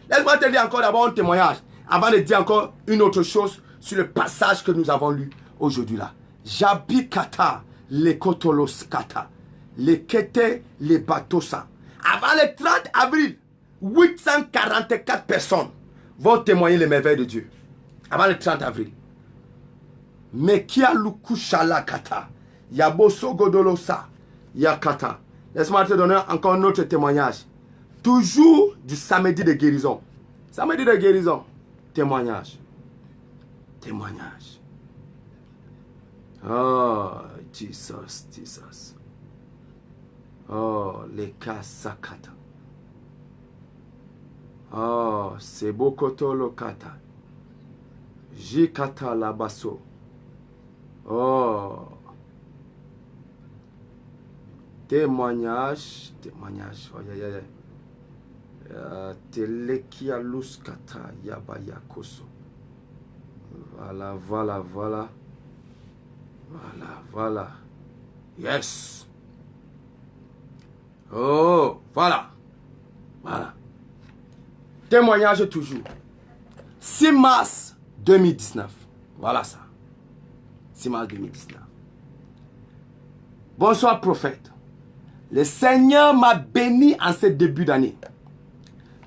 Laisse-moi te dire encore d'abord un témoignage. Avant de dire encore une autre chose sur le passage que nous avons lu aujourd'hui là. Jabikata, les kotoloskata, les kete, les batosa. Avant le 30 avril, 844 personnes vont témoigner les merveilles de Dieu. Avant le 30 avril. Mekia lukushala kata, yaboso godolosa, yakata. Laisse-moi te donner encore un autre témoignage. Toujours du samedi de guérison. Samedi de guérison. Témoignage. Témoignage. Oh, Jesus, Jesus. Oh, les kasakata. Oh, sebokoto lokata. Jikata labaso. Oh. Témoignage. Témoignage. Oh, yeah, yeah, yeah. Telekialuskata yabayakoso. Voilà, voilà, voilà. Voilà, voilà. Yes. Oh, voilà. Voilà. Témoignage toujours. 6 mars 2019. Voilà ça. 6 mars 2019. Bonsoir prophète. Le Seigneur m'a béni en ce début d'année.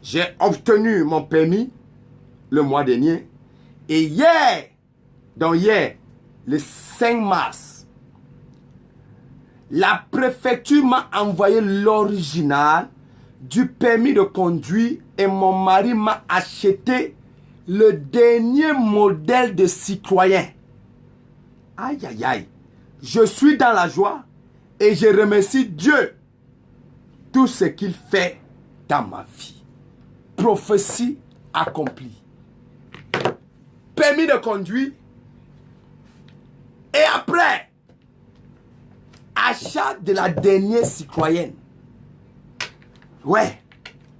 J'ai obtenu mon permis le mois dernier. Et hier, le 5 mars, la préfecture m'a envoyé l'original du permis de conduire et mon mari m'a acheté le dernier modèle de citoyen. Aïe, aïe, aïe. Je suis dans la joie et je remercie Dieu tout ce qu'il fait dans ma vie. Prophétie accomplie. Permis de conduire. Et après, achat de la dernière citoyenne. Ouais,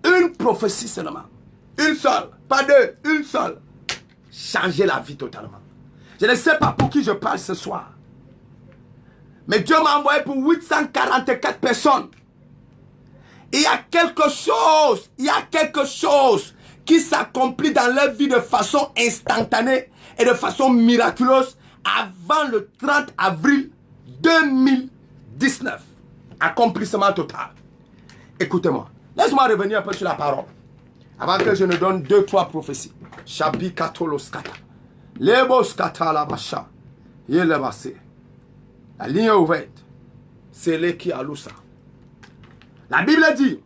une prophétie seulement. Une seule, pas deux, une seule. Changer la vie totalement. Je ne sais pas pour qui je parle ce soir. Mais Dieu m'a envoyé pour 844 personnes. Il y a quelque chose qui s'accomplit dans leur vie de façon instantanée et de façon miraculeuse avant le 30 avril 2019. Accomplissement total. Écoutez-moi. Laisse-moi revenir un peu sur la parole. Avant que je ne donne 2-3 prophéties. Shabi katoloskata. Leboskata la bacha. Yelebase. La ligne est ouverte. C'est l'éki alousa. La Bible dit.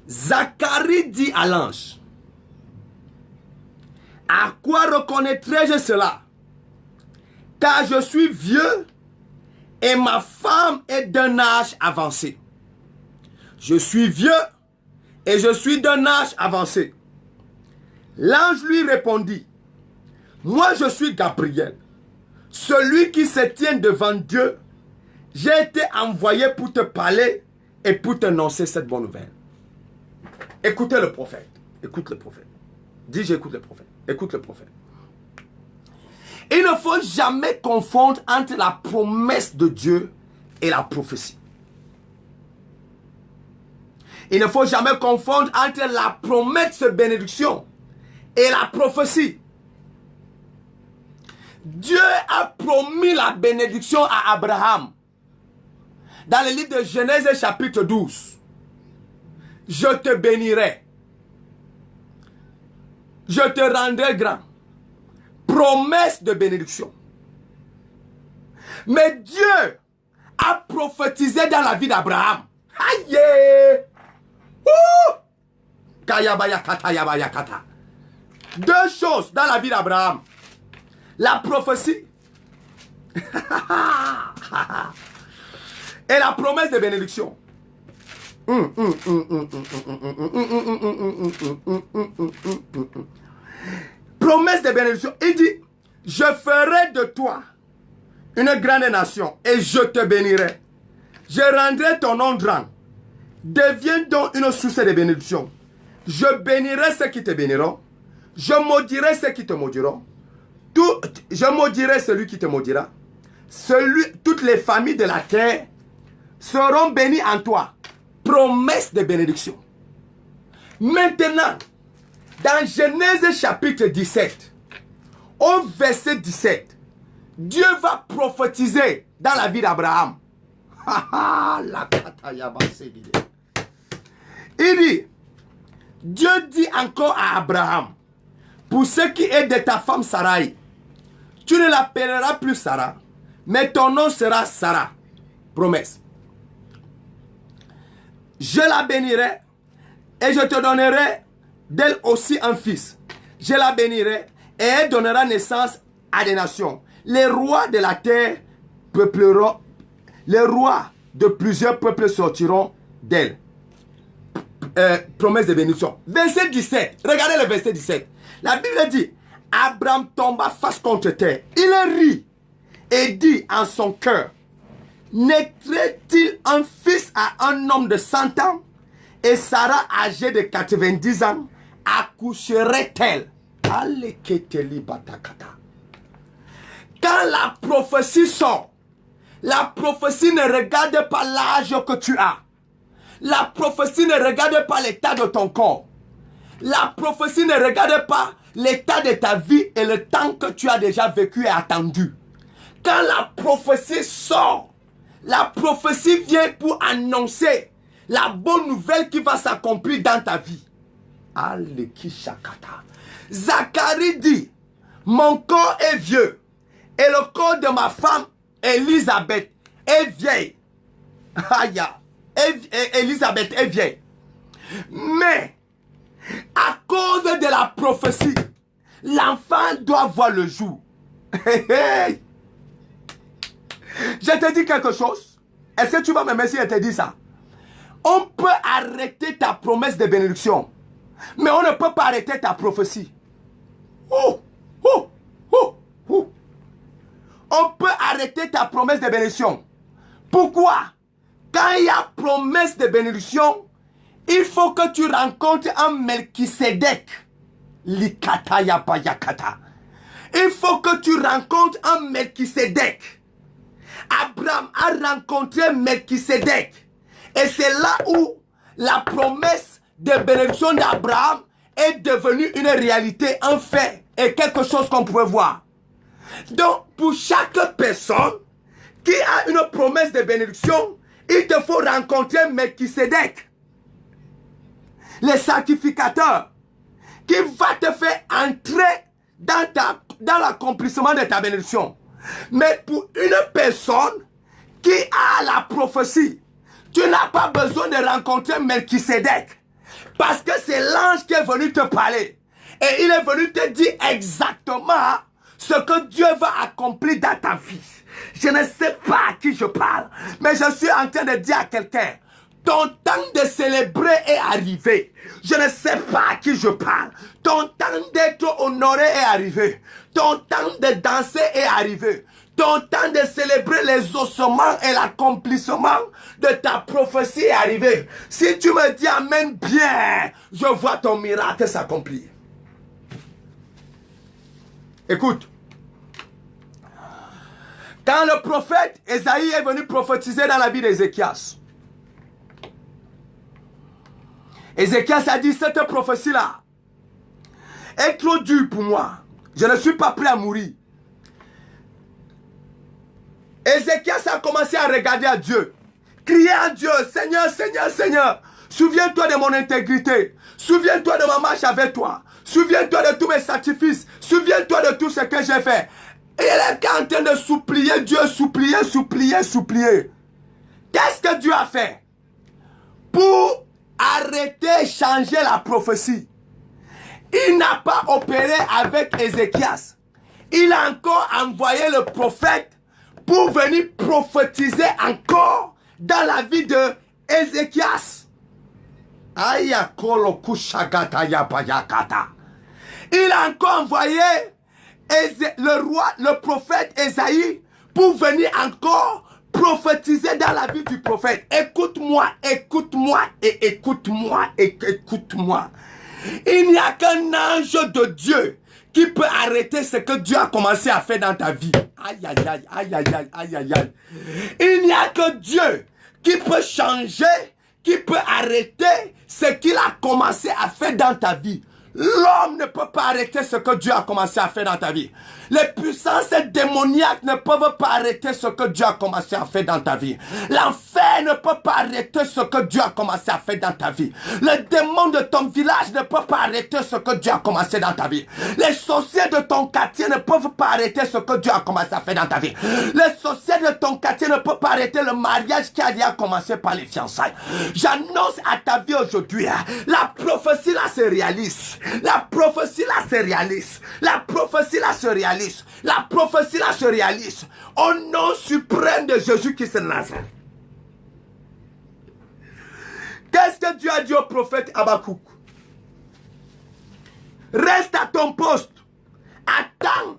Zacharie dit à l'ange. À quoi reconnaîtrai-je cela? Car je suis vieux et ma femme est d'un âge avancé. Je suis vieux et je suis d'un âge avancé. L'ange lui répondit, moi je suis Gabriel, celui qui se tient devant Dieu. J'ai été envoyé pour te parler et pour t'annoncer cette bonne nouvelle. Écoutez le prophète. Écoute le prophète. Dis j'écoute le prophète. Écoute le prophète. Il ne faut jamais confondre entre la promesse de Dieu et la prophétie. Il ne faut jamais confondre entre la promesse de bénédiction et la prophétie. Dieu a promis la bénédiction à Abraham. Dans le livre de Genèse chapitre 12. Je te bénirai. Je te rendrai grand. Promesse de bénédiction. Mais Dieu a prophétisé dans la vie d'Abraham. Aïe! Kayabayakata. Deux choses dans la vie d'Abraham. La prophétie et la promesse de bénédiction. Promesse de bénédiction. Il dit, je ferai de toi une grande nation et je te bénirai. Je rendrai ton nom grand. Deviens donc une source de bénédiction. Je bénirai ceux qui te béniront. Je maudirai ceux qui te maudiront. Je maudirai celui qui te maudira. Toutes les familles de la terre seront bénies en toi. Promesse de bénédiction. Maintenant, dans Genèse chapitre 17, au verset 17, Dieu va prophétiser dans la vie d'Abraham. Il dit, Dieu dit encore à Abraham, pour ce qui est de ta femme Sarai, tu ne l'appelleras plus Sarah, mais ton nom sera Sarah. Promesse. Je la bénirai et je te donnerai d'elle aussi un fils. Je la bénirai et elle donnera naissance à des nations. Les rois de la terre peupleront, les rois de plusieurs peuples sortiront d'elle. Promesse de bénédiction. Verset 17. Regardez le verset 17. La Bible dit, Abraham tomba face contre terre. Il rit et dit en son cœur, naîtrait-il un fils à un homme de 100 ans et Sarah âgée de 90 ans accoucherait-elle? Quand la prophétie sort, la prophétie ne regarde pas l'âge que tu as. La prophétie ne regarde pas l'état de ton corps. La prophétie ne regarde pas l'état de ta vie et le temps que tu as déjà vécu et attendu. Quand la prophétie sort, la prophétie vient pour annoncer la bonne nouvelle qui va s'accomplir dans ta vie. Zacharie dit, mon corps est vieux et le corps de ma femme Élisabeth est vieille. Élisabeth est vieille. Mais à cause de la prophétie, l'enfant doit voir le jour. Je te dis quelque chose. Est-ce que tu vas m'aimer si je te dis ça? On peut arrêter ta promesse de bénédiction, mais on ne peut pas arrêter ta prophétie. On peut arrêter ta promesse de bénédiction. Pourquoi? Quand il y a promesse de bénédiction, il faut que tu rencontres un Melchisedec. Likata yapayakata. Il faut que tu rencontres un Melchisedec. Abraham a rencontré Melchisedec. Et c'est là où la promesse de bénédiction d'Abraham est devenue une réalité, un fait et quelque chose qu'on pouvait voir. Donc, pour chaque personne qui a une promesse de bénédiction, il te faut rencontrer Melchisedec, le sacrificateur, qui va te faire entrer dans l'accomplissement de ta bénédiction. Mais pour une personne qui a la prophétie, tu n'as pas besoin de rencontrer Melchisedec, parce que c'est l'ange qui est venu te parler. Et il est venu te dire exactement ce que Dieu va accomplir dans ta vie. Je ne sais pas à qui je parle, mais je suis en train de dire à quelqu'un, ton temps de célébrer est arrivé. Je ne sais pas à qui je parle. Ton temps d'être honoré est arrivé. Ton temps de danser est arrivé. Ton temps de célébrer les ossements et l'accomplissement de ta prophétie est arrivé. Si tu me dis amen bien, je vois ton miracle s'accomplir. Écoute. Quand le prophète Esaïe est venu prophétiser dans la vie d'Ézéchias, Ézéchias a dit, cette prophétie-là est trop dure pour moi. Je ne suis pas prêt à mourir. Ézéchias a commencé à regarder à Dieu, crier à Dieu, Seigneur, Seigneur, Seigneur, souviens-toi de mon intégrité, souviens-toi de ma marche avec toi, souviens-toi de tous mes sacrifices, souviens-toi de tout ce que j'ai fait. Et il est en train de supplier Dieu, supplier. Qu'est-ce que Dieu a fait? Pour arrêter, changer la prophétie, il n'a pas opéré avec Ézéchias. Il a encore envoyé le prophète pour venir prophétiser encore dans la vie de Ézéchias. Il a encore envoyé le prophète Esaïe pour venir encore prophétiser dans la vie du prophète. Écoute-moi, écoute-moi et écoute-moi et écoute-moi. Il n'y a qu'un ange de Dieu qui peut arrêter ce que Dieu a commencé à faire dans ta vie. Aïe, aïe, aïe, aïe, aïe, aïe, aïe, aïe, aïe. Il n'y a que Dieu qui peut changer, qui peut arrêter ce qu'il a commencé à faire dans ta vie. L'homme ne peut pas arrêter ce que Dieu a commencé à faire dans ta vie. Les puissances démoniaques ne peuvent pas arrêter ce que Dieu a commencé à faire dans ta vie. L'enfer ne peut pas arrêter ce que Dieu a commencé à faire dans ta vie. Le démon de ton village ne peut pas arrêter ce que Dieu a commencé dans ta vie. Les sorciers de ton quartier ne peuvent pas arrêter ce que Dieu a commencé à faire dans ta vie. Les sorciers de ton quartier ne peuvent pas arrêter le mariage qui a déjà commencé par les fiançailles. J'annonce à ta vie aujourd'hui, la prophétie là se réalise. La prophétie là se réalise. La prophétie là se réalise. La prophétie là se réalise. Au nom suprême de Jésus-Christ de Nazareth. Qu'est-ce que Dieu a dit au prophète Habakkuk? Reste à ton poste. Attends.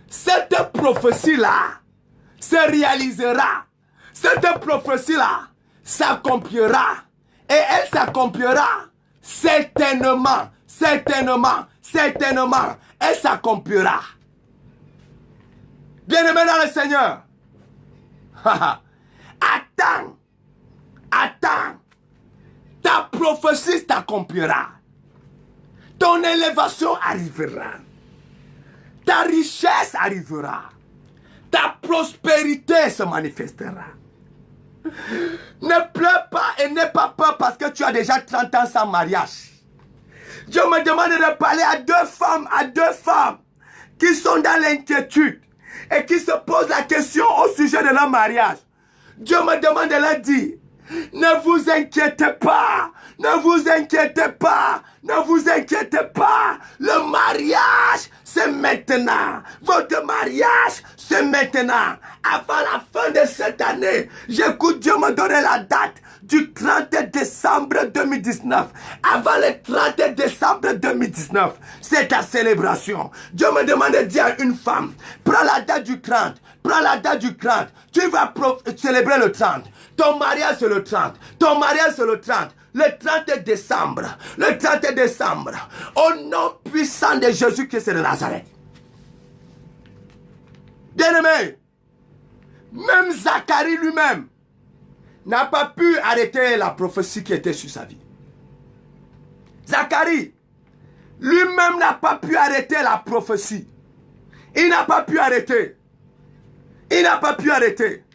Cette prophétie là, se réalisera. Cette prophétie-là s'accomplira. Et elle s'accomplira certainement, certainement, certainement. Elle s'accomplira. Bien-aimé dans le Seigneur. Attends. Attends. Ta prophétie s'accomplira. Ton élévation arrivera. Ta richesse arrivera. Ta prospérité se manifestera. Ne pleure pas et n'aie pas peur parce que tu as déjà 30 ans sans mariage. Dieu me demande de parler à deux femmes qui sont dans l'inquiétude et qui se posent la question au sujet de leur mariage. Dieu me demande de leur dire, ne vous inquiétez pas, ne vous inquiétez pas, ne vous inquiétez pas. Le mariage, c'est maintenant. Votre mariage, c'est maintenant. Avant la fin de cette année, j'écoute Dieu me donner la date du 30 décembre 2019. Avant le 30 décembre 2019, c'est ta célébration. Dieu me demande de dire à une femme, prends la date du 30, prends la date du 30. Tu vas célébrer le 30. Ton mariage c'est le 30. Ton mariage c'est le 30. Le 30 décembre. Le 30 décembre. Au nom puissant de Jésus-Christ de Nazareth. Bien-aimé, même Zacharie lui-même n'a pas pu arrêter la prophétie qui était sur sa vie. Zacharie lui-même n'a pas pu arrêter la prophétie. Il n'a pas pu arrêter. Il n'a pas pu arrêter.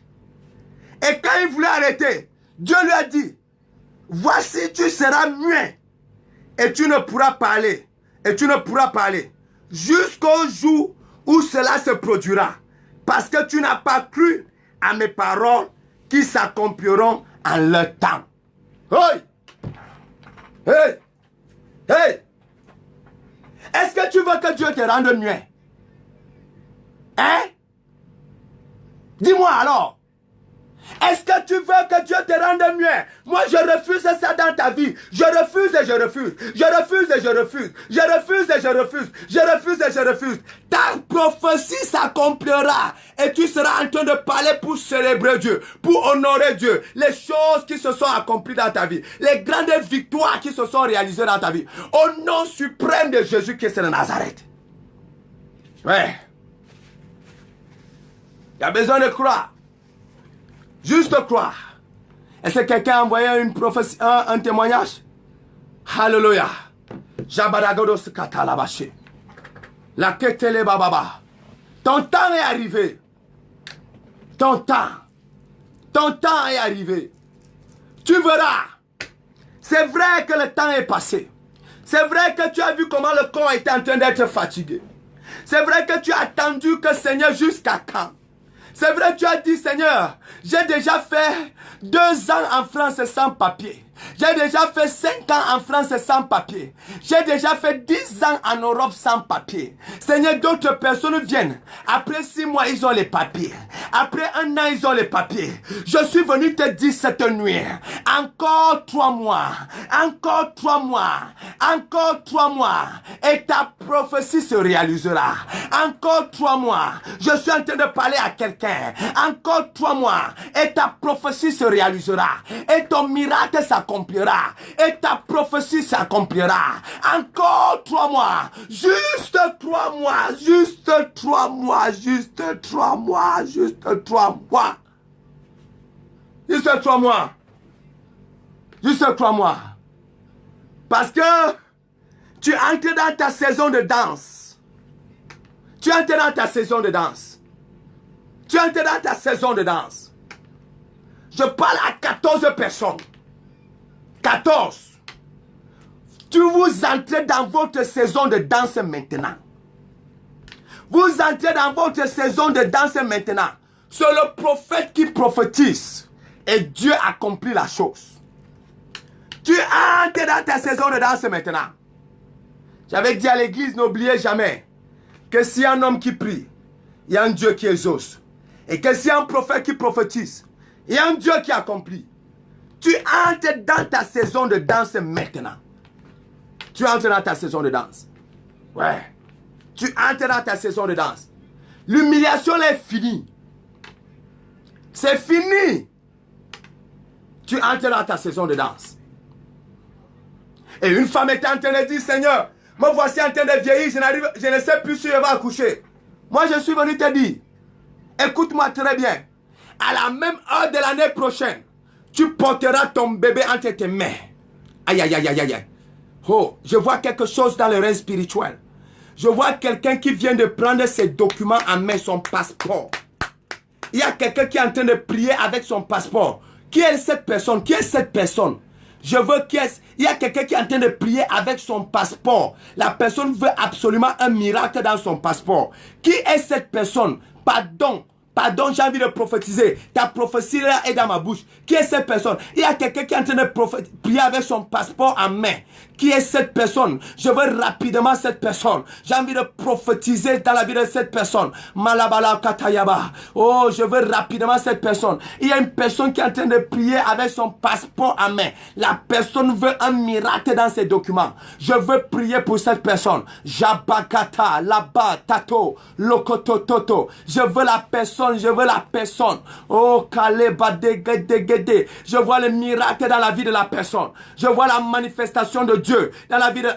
Et quand il voulait arrêter, Dieu lui a dit, voici tu seras muet et tu ne pourras parler. Et tu ne pourras parler jusqu'au jour où cela se produira. Parce que tu n'as pas cru à mes paroles qui s'accompliront en leur temps. Hey! Hey! Hey! Est-ce que tu veux que Dieu te rende muet? Hein? Dis-moi alors. Est-ce que tu veux que Dieu te rende muet? Moi, je refuse ça dans ta vie. Je refuse et je refuse. Je refuse et je refuse. Je refuse et je refuse. Je refuse et je refuse. Ta prophétie s'accomplira. Et tu seras en train de parler pour célébrer Dieu. Pour honorer Dieu. Les choses qui se sont accomplies dans ta vie. Les grandes victoires qui se sont réalisées dans ta vie. Au nom suprême de Jésus-Christ de Nazareth. Ouais. Il y a besoin de croire. Juste croire. Est-ce que quelqu'un a envoyé une prophétie, un témoignage? Alléluia. Jabaragodos katalabashi. La ketele bababa. Ton temps est arrivé. Ton temps est arrivé. Tu verras. C'est vrai que le temps est passé. C'est vrai que tu as vu comment le corps était en train d'être fatigué. C'est vrai que tu as attendu que Seigneur jusqu'à quand? C'est vrai que tu as dit, Seigneur, j'ai déjà fait 2 ans en France sans papier. J'ai déjà fait 5 ans en France sans papier. J'ai déjà fait 10 ans en Europe sans papier. Seigneur, d'autres personnes viennent. Après 6 mois, ils ont les papiers. Après 1 an, ils ont les papiers. Je suis venu te dire cette nuit, encore 3 mois, encore 3 mois, encore 3 mois, et ta prophétie se réalisera. Encore 3 mois, je suis en train de parler à quelqu'un. Encore 3 mois, et ta prophétie se réalisera. Et ton miracle s'accomplira. Et ta prophétie s'accomplira. Encore 3 mois. Juste 3 mois. Juste 3 mois. Juste 3 mois. Juste 3 mois. Juste 3 mois. Juste 3 mois. Parce que tu entres dans ta saison de danse. Tu entres dans ta saison de danse. Tu entres dans ta saison de danse. Je parle à 14 personnes. 14. Tu vous entrez dans votre saison de danse maintenant. Vous entrez dans votre saison de danse maintenant. C'est le prophète qui prophétise. Et Dieu accomplit la chose. Tu entres dans ta saison de danse maintenant. J'avais dit à l'église, n'oubliez jamais que s'il y a un homme qui prie, il y a un Dieu qui exauce. Et que s'il y a un prophète qui prophétise, il y a un Dieu qui accomplit. Tu entres dans ta saison de danse maintenant. Tu entres dans ta saison de danse. Ouais. Tu entres dans ta saison de danse. L'humiliation est finie. C'est fini. Tu entres dans ta saison de danse. Et une femme était en train de dire, Seigneur, me voici en train de vieillir, je ne sais plus si je vais accoucher. Moi, je suis venu te dire, écoute-moi très bien. À la même heure de l'année prochaine, tu porteras ton bébé entre tes mains. Aïe, aïe, aïe, aïe, aïe. Oh, je vois quelque chose dans le règne spirituel. Je vois quelqu'un qui vient de prendre ses documents en main, son passeport. Il y a quelqu'un qui est en train de prier avec son passeport. Qui est cette personne? Qui est cette personne? Je veux il y a quelqu'un qui est en train de prier avec son passeport. La personne veut absolument un miracle dans son passeport. Qui est cette personne? Pardon, j'ai envie de prophétiser. Ta prophétie là est dans ma bouche. Qui est cette personne? Il y a quelqu'un qui est en train de prier avec son passeport en main. Qui est cette personne? Je veux rapidement cette personne. J'ai envie de prophétiser dans la vie de cette personne. Malabala Katayaba. Oh, je veux rapidement cette personne. Il y a une personne qui est en train de prier avec son passeport en main. La personne veut un miracle dans ses documents. Je veux prier pour cette personne. Jabakata, Laba, Tato, Lokotototo. Je veux la personne, je veux la personne. Oh, Kaleba, Degede. Je vois le miracle dans la vie de la personne. Je vois la manifestation de Dieu dans la vie de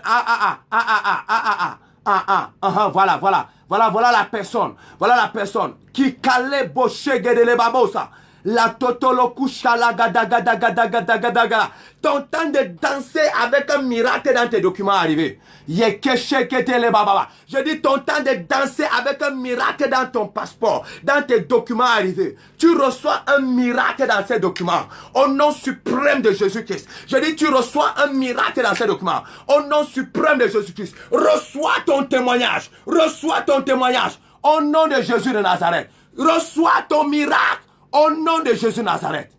voilà la personne. Voilà la personne qui calait boché de babosa. La totolo kushala gada gada gada gada gada gada. Ton temps de danser avec un miracle dans tes documents arrivés. Je dis ton temps de danser avec un miracle dans ton passeport, dans tes documents arrivés. Tu reçois un miracle dans ces documents. Au nom suprême de Jésus-Christ. Je dis tu reçois un miracle dans ces documents. Au nom suprême de Jésus-Christ. Reçois ton témoignage. Reçois ton témoignage. Au nom de Jésus de Nazareth. Reçois ton miracle. Au nom de Jésus de Nazareth.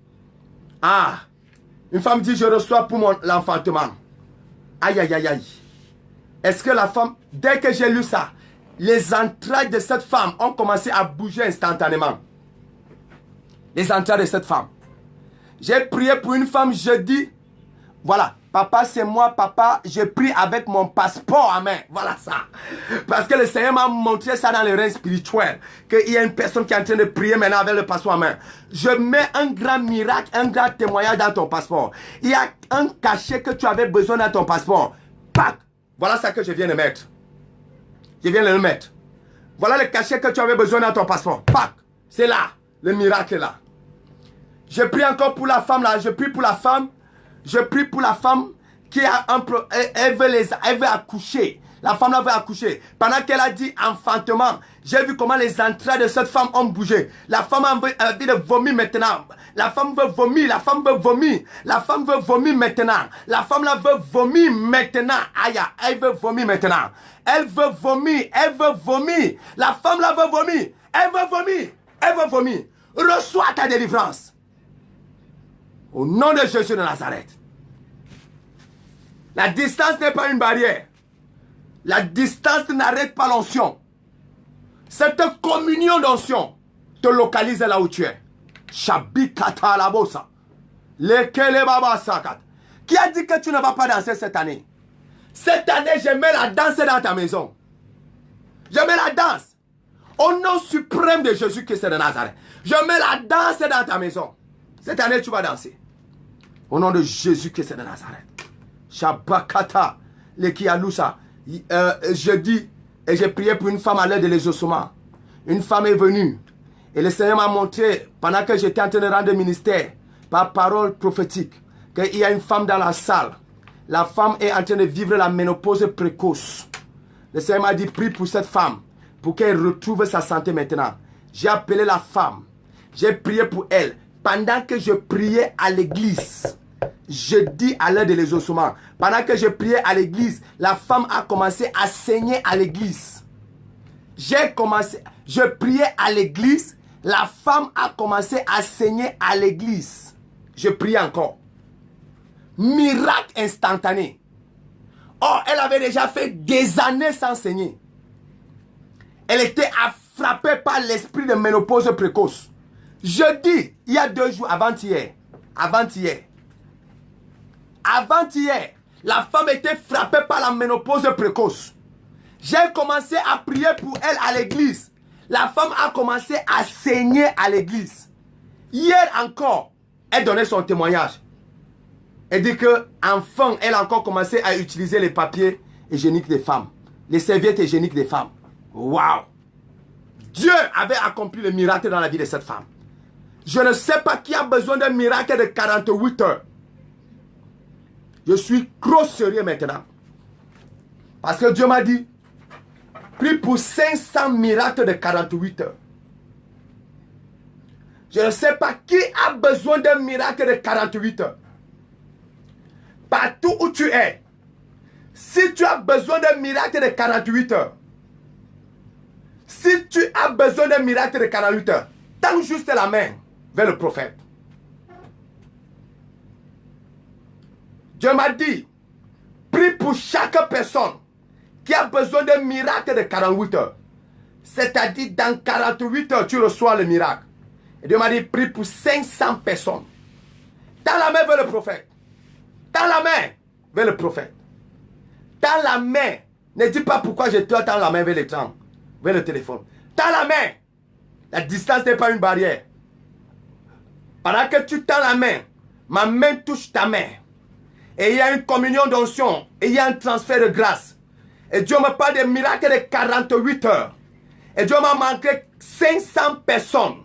Ah, une femme dit, je reçois pour l'enfantement. Aïe, aïe, aïe, aïe. Est-ce que la femme, dès que j'ai lu ça, les entrailles de cette femme ont commencé à bouger instantanément. Les entrailles de cette femme. J'ai prié pour une femme jeudi. Voilà. Papa, c'est moi, papa. Je prie avec mon passeport en main. Voilà ça. Parce que le Seigneur m'a montré ça dans le règne spirituel. Qu'il y a une personne qui est en train de prier maintenant avec le passeport en main. Je mets un grand miracle, un grand témoignage dans ton passeport. Il y a un cachet que tu avais besoin dans ton passeport. Pac! Voilà ça que je viens de mettre. Je viens de le mettre. Voilà le cachet que tu avais besoin dans ton passeport. Pac! C'est là. Le miracle est là. Je prie encore pour la femme là. Je prie pour la femme. Je prie pour la femme qui a elle veut accoucher. La femme là veut accoucher. Pendant qu'elle a dit enfantement, j'ai vu comment les entrailles de cette femme ont bougé. La femme a envie de vomir maintenant. La femme veut vomir, la femme veut vomir. La femme veut vomir maintenant. La femme là veut vomir maintenant. Aïe, elle veut vomir maintenant. Elle veut vomir, elle veut vomir. La femme là veut vomir. Elle veut vomir, elle veut vomir. Reçois ta délivrance. Au nom de Jésus de Nazareth. La distance n'est pas une barrière. La distance n'arrête pas l'onction. Cette communion d'onction te localise là où tu es. Shabikata la bossa. Lekele baba sakat. Qui a dit que tu ne vas pas danser cette année? Cette année, je mets la danse dans ta maison. Je mets la danse. Au nom suprême de Jésus-Christ de Nazareth. Je mets la danse dans ta maison. Cette année, tu vas danser. Au nom de Jésus-Christ de Nazareth. Shabakata, Lekialousa. Je dis, et j'ai prié pour une femme à l'aide de l'exaucement. Une femme est venue. Et le Seigneur m'a montré, pendant que j'étais en train de rendre ministère, par parole prophétique, qu'il y a une femme dans la salle. La femme est en train de vivre la ménopause précoce. Le Seigneur m'a dit, prie pour cette femme, pour qu'elle retrouve sa santé maintenant. J'ai appelé la femme. J'ai prié pour elle. Pendant que je priais à l'église, je dis à l'aide de l'exaucement. Pendant que je priais à l'église, la femme a commencé à saigner à l'église. Je priais à l'église, la femme a commencé à saigner à l'église. Je prie encore. Miracle instantané. Or, elle avait déjà fait des années sans saigner. Elle était frappée par l'esprit de ménopause précoce. Jeudi, il y a 2 jours, avant-hier, la femme était frappée par la ménopause précoce. J'ai commencé à prier pour elle à l'église. La femme a commencé à saigner à l'église. Hier encore, elle donnait son témoignage. Elle dit qu'enfin, elle a encore commencé à utiliser les papiers hygiéniques des femmes. Les serviettes hygiéniques des femmes. Waouh! Dieu avait accompli le miracle dans la vie de cette femme. Je ne sais pas qui a besoin d'un miracle de 48 heures. Je suis trop sérieux maintenant. Parce que Dieu m'a dit, prie pour 500 miracles de 48 heures. Je ne sais pas qui a besoin d'un miracle de 48 heures. Partout où tu es, si tu as besoin d'un miracle de 48 heures, si tu as besoin d'un miracle de 48 heures, tends juste la main vers le prophète. Dieu m'a dit, prie pour chaque personne qui a besoin d'un miracle de 48 heures. C'est-à-dire, dans 48 heures, tu reçois le miracle. Et Dieu m'a dit, prie pour 500 personnes. Tends la main vers le prophète. Tends la main vers le prophète. Tends la main. Ne dis pas pourquoi je te tends la main vers l'écran, vers le téléphone. Tends la main. La distance n'est pas une barrière. Pendant que tu tends la main, ma main touche ta main. Et il y a une communion d'onction. Et il y a un transfert de grâce. Et Dieu me parle des miracles de 48 heures. Et Dieu m'a manqué 500 personnes.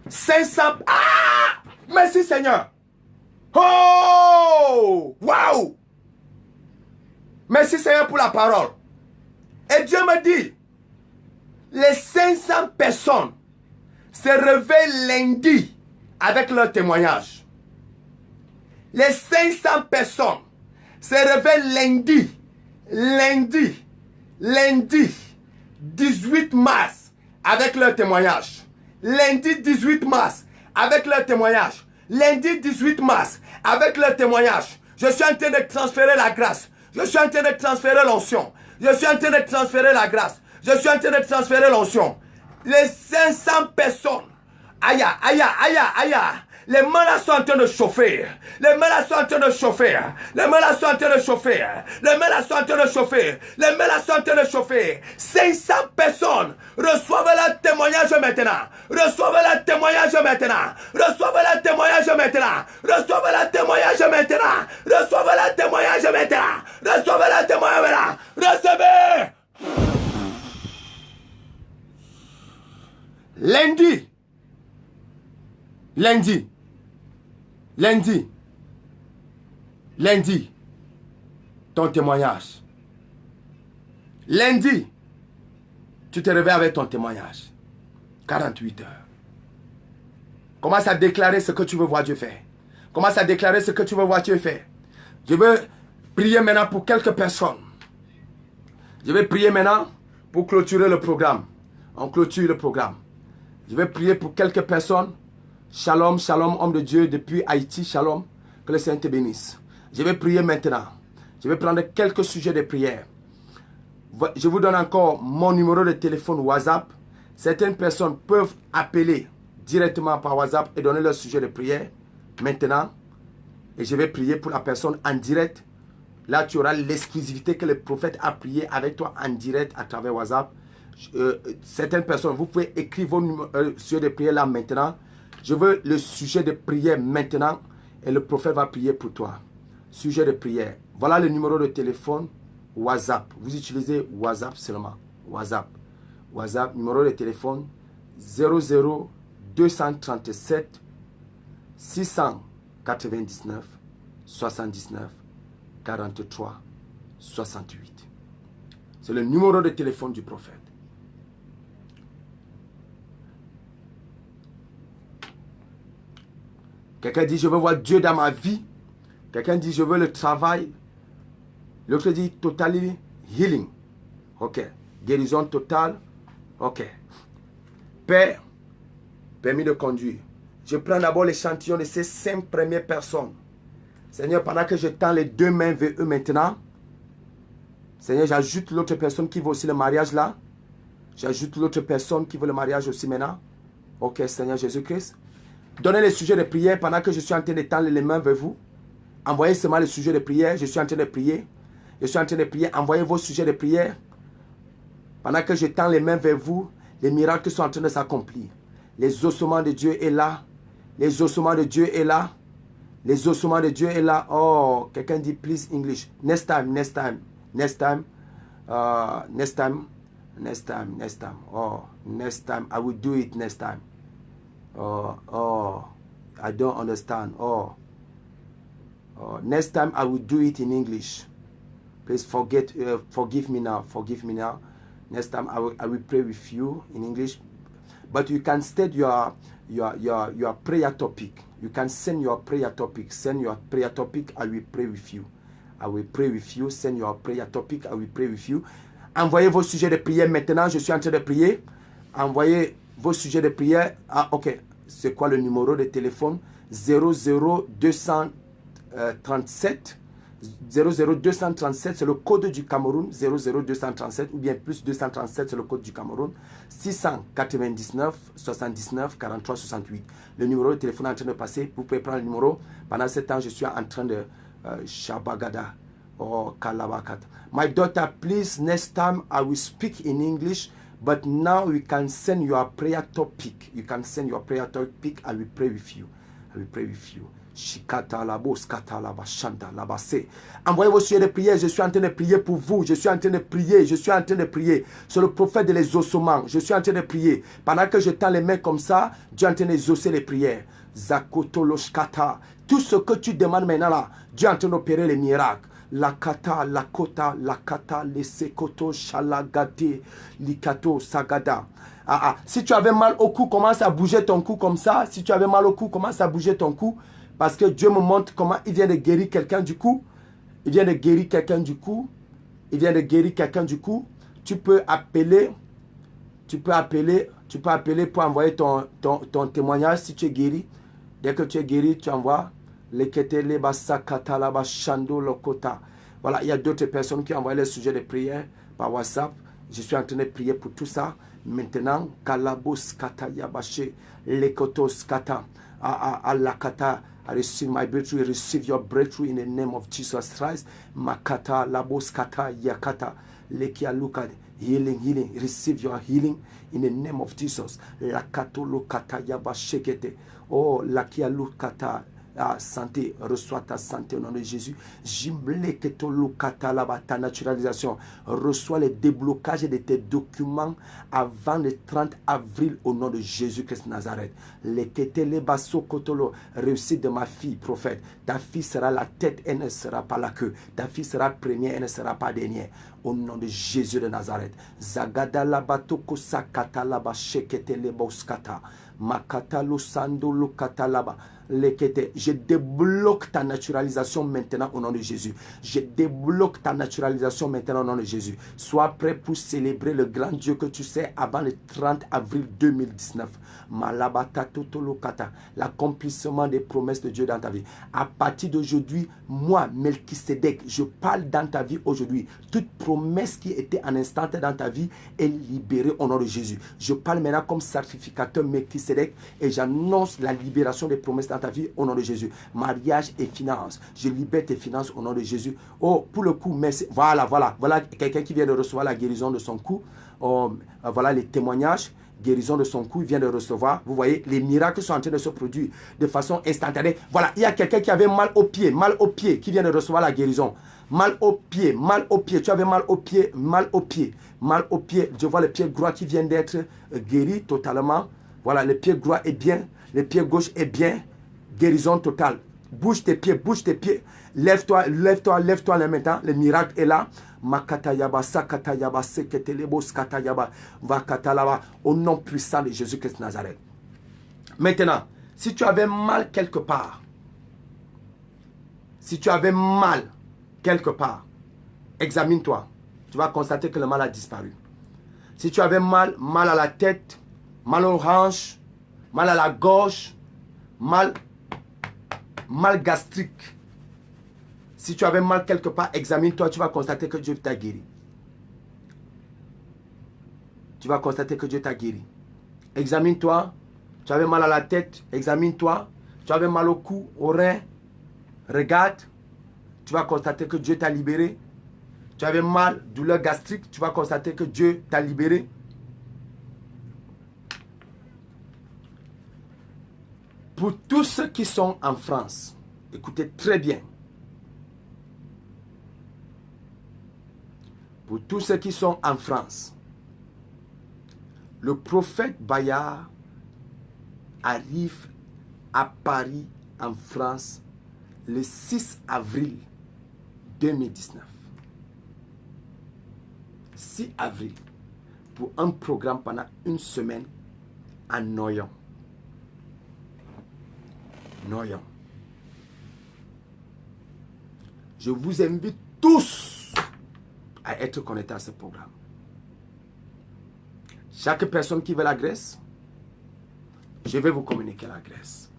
500... Ah! Merci Seigneur. Oh! Waouh! Merci Seigneur pour la parole. Et Dieu me dit, les 500 personnes se réveillent lundi avec leur témoignage. Les 500 personnes se réveillent lundi 18 mars avec leur témoignage. Lundi 18 mars avec leur témoignage. Lundi 18 mars avec leur témoignage. Je suis en train de transférer la grâce. Je suis en train de transférer l'onction. Je suis en train de transférer la grâce. Je suis en train de transférer l'onction. Les 500 personnes. Aïe, aïe, aïe, aïe. Les mains là sont en train de chauffer. Les mains là sont en train de chauffer. Les mains là sont en train de chauffer. Les mains là sont en train de chauffer. Les mains là sont en train de chauffer. 500 personnes reçoivent leur témoignage maintenant. Reçoivent leur témoignage maintenant. Reçoivent leur témoignage maintenant. Reçoivent leur témoignage maintenant. Reçoivent leur témoignage maintenant. Reçoivent leur témoignage maintenant. Recevez. Lundi, ton témoignage. Lundi, tu te réveilles avec ton témoignage. 48 heures. Commence à déclarer ce que tu veux voir Dieu faire. Commence à déclarer ce que tu veux voir Dieu faire. Je veux prier maintenant pour quelques personnes. Je vais prier maintenant pour clôturer le programme. On clôture le programme. Je vais prier pour quelques personnes. Shalom, shalom, homme de Dieu depuis Haïti, shalom. Que le Seigneur te bénisse. Je vais prier maintenant. Je vais prendre quelques sujets de prière. Je vous donne encore mon numéro de téléphone WhatsApp. Certaines personnes peuvent appeler directement par WhatsApp et donner leur sujet de prière maintenant. Et je vais prier pour la personne en direct. Là, tu auras l'exclusivité que le prophète a prié avec toi en direct à travers WhatsApp. Certaines personnes, vous pouvez écrire vos sujets de prière là maintenant. Je veux le sujet de prière maintenant et le prophète va prier pour toi. Sujet de prière. Voilà le numéro de téléphone WhatsApp. Vous utilisez WhatsApp seulement. WhatsApp. WhatsApp, numéro de téléphone 00 237 699 79 43 68. C'est le numéro de téléphone du prophète. Quelqu'un dit, je veux voir Dieu dans ma vie. Quelqu'un dit, je veux le travail. L'autre dit, totally healing. Ok. Guérison totale. Ok. Père, permis de conduire. Je prends d'abord l'échantillon de ces 5 premières personnes. Seigneur, pendant que je tends les 2 mains vers eux maintenant, Seigneur, j'ajoute l'autre personne qui veut aussi le mariage là. J'ajoute l'autre personne qui veut le mariage aussi maintenant. Ok, Seigneur Jésus-Christ. Donnez les sujets de prière pendant que je suis en train de tendre les mains vers vous. Envoyez seulement les sujets de prière. Je suis en train de prier. Je suis en train de prier. Envoyez vos sujets de prière. Pendant que je tends les mains vers vous, les miracles sont en train de s'accomplir. Les ossements de Dieu est là. Les ossements de Dieu est là. Les ossements de Dieu est là. Oh, quelqu'un dit please English. Next time, next time, next time. Next time, next time, next time. Oh, next time. I will do it next time. Oh, I don't understand. Next time I will do it in English. Please forgive me now. Forgive me now. Next time I will pray with you in English. But you can state your prayer topic. You can send your prayer topic. Send your prayer topic. I will pray with you. I will pray with you. Send your prayer topic. I will pray with you. Envoyez vos sujets de prière maintenant. Je suis en train de prier. Envoyez vos sujets de prière. Ah, ok. C'est quoi le numéro de téléphone? 00237. 00237, c'est le code du Cameroun. 00237 ou bien plus 237, c'est le code du Cameroun. 699 79 43 68. Le numéro de téléphone est en train de passer. Vous pouvez prendre le numéro. Pendant ce temps, je suis en train de Shabagada. Oh, Kalabakat. My daughter, please, next time I will speak in English. But now you can send your prayer topic. You can send your prayer topic. I will pray with you. I will pray with you. Shikata labo, skata laba, shanta laba se. Envoyez vos sujets de prière. Je suis en train de prier pour vous. Je suis en train de prier. Je suis en train de prier. C'est le prophète de les ossements. Je suis en train de prier. Pendant que je tends les mains comme ça, Dieu est en train d'exaucer les prières. Zakoto loshkata. Tout ce que tu demandes maintenant là, Dieu est en train d'opérer les miracles. La kata, la kota, la kata, les sekoto, shalagate, likato, sagada. Si tu avais mal au cou, commence à bouger ton cou comme ça. Si tu avais mal au cou, commence à bouger ton cou. Parce que Dieu me montre comment il vient de guérir quelqu'un du cou. Il vient de guérir quelqu'un du cou. Il vient de guérir quelqu'un du cou. Tu peux appeler pour envoyer ton témoignage si tu es guéri. Dès que tu es guéri, tu envoies. Voilà, il y a d'autres personnes qui envoient les sujets de prière par WhatsApp. Je suis en train de prier pour tout ça. Maintenant, Kalabos Kata Yabache, Lekotos Kata, Alakata, I receive my breakthrough, receive your breakthrough in the name of Jesus Christ. Makata, Labos Kata, Yakata, Lekia Lukad, healing, receive your healing in the name of Jesus. Lakato Lukata Yabashekete, oh, Lakia Lukata. Santé, reçois ta santé au nom de Jésus. Ta naturalisation. Reçois les déblocages de tes documents avant le 30 avril au nom de Jésus-Christ Nazareth. Réussite de ma fille, prophète. Ta fille sera la tête, elle ne sera pas la queue. Ta fille sera première, elle ne sera pas dernière. Au nom de Jésus de Nazareth. Zagada labatoko sakata laba shekete leboskata. Makata lo sando lo katalaba. Je débloque ta naturalisation maintenant au nom de Jésus. Je débloque ta naturalisation maintenant au nom de Jésus. Sois prêt pour célébrer le grand Dieu que tu sais avant le 30 avril 2019. L'accomplissement des promesses de Dieu dans ta vie. À partir d'aujourd'hui, moi, Melchisedec, je parle dans ta vie aujourd'hui. Toute promesse qui était en instant dans ta vie est libérée au nom de Jésus. Je parle maintenant comme sacrificateur Melchisedec et j'annonce la libération des promesses dans ta vie au nom de Jésus. Mariage et finances. Je libère tes finances au nom de Jésus. Oh, pour le coup, merci. Voilà quelqu'un qui vient de recevoir la guérison de son cou. Voilà les témoignages. Guérison de son cou, il vient de recevoir. Vous voyez, les miracles sont en train de se produire de façon instantanée. Voilà, il y a quelqu'un qui avait mal au pied, qui vient de recevoir la guérison. Mal au pied. Tu avais mal au pied. Je vois le pied droit qui vient d'être guéri totalement. Voilà, le pied droit est bien, le pied gauche est bien. Guérison totale. Bouge tes pieds. Lève-toi là maintenant. Le miracle est là. Makatayaba, sakatayaba, seketelebo, skatayaba, vakatalaba. Au nom puissant de Jésus-Christ Nazareth. Maintenant, si tu avais mal quelque part, examine-toi. Tu vas constater que le mal a disparu. Si tu avais mal à la tête, mal aux hanches, mal à la gorge, mal gastrique. Si tu avais mal quelque part, examine-toi, tu vas constater que Dieu t'a guéri. Examine-toi. Tu avais mal à la tête, examine-toi. Tu avais mal au cou, au rein, regarde. Tu vas constater que Dieu t'a libéré. Tu avais mal, douleur gastrique, tu vas constater que Dieu t'a libéré. Pour tous ceux qui sont en France, écoutez très bien. Pour tous ceux qui sont en France, le prophète Bayard arrive à Paris, en France, le 6 avril 2019. 6 avril, pour un programme pendant une semaine à Noyon. Noyon. Je vous invite tous à être connectés à ce programme. Chaque personne qui veut la Grèce, je vais vous communiquer la Grèce.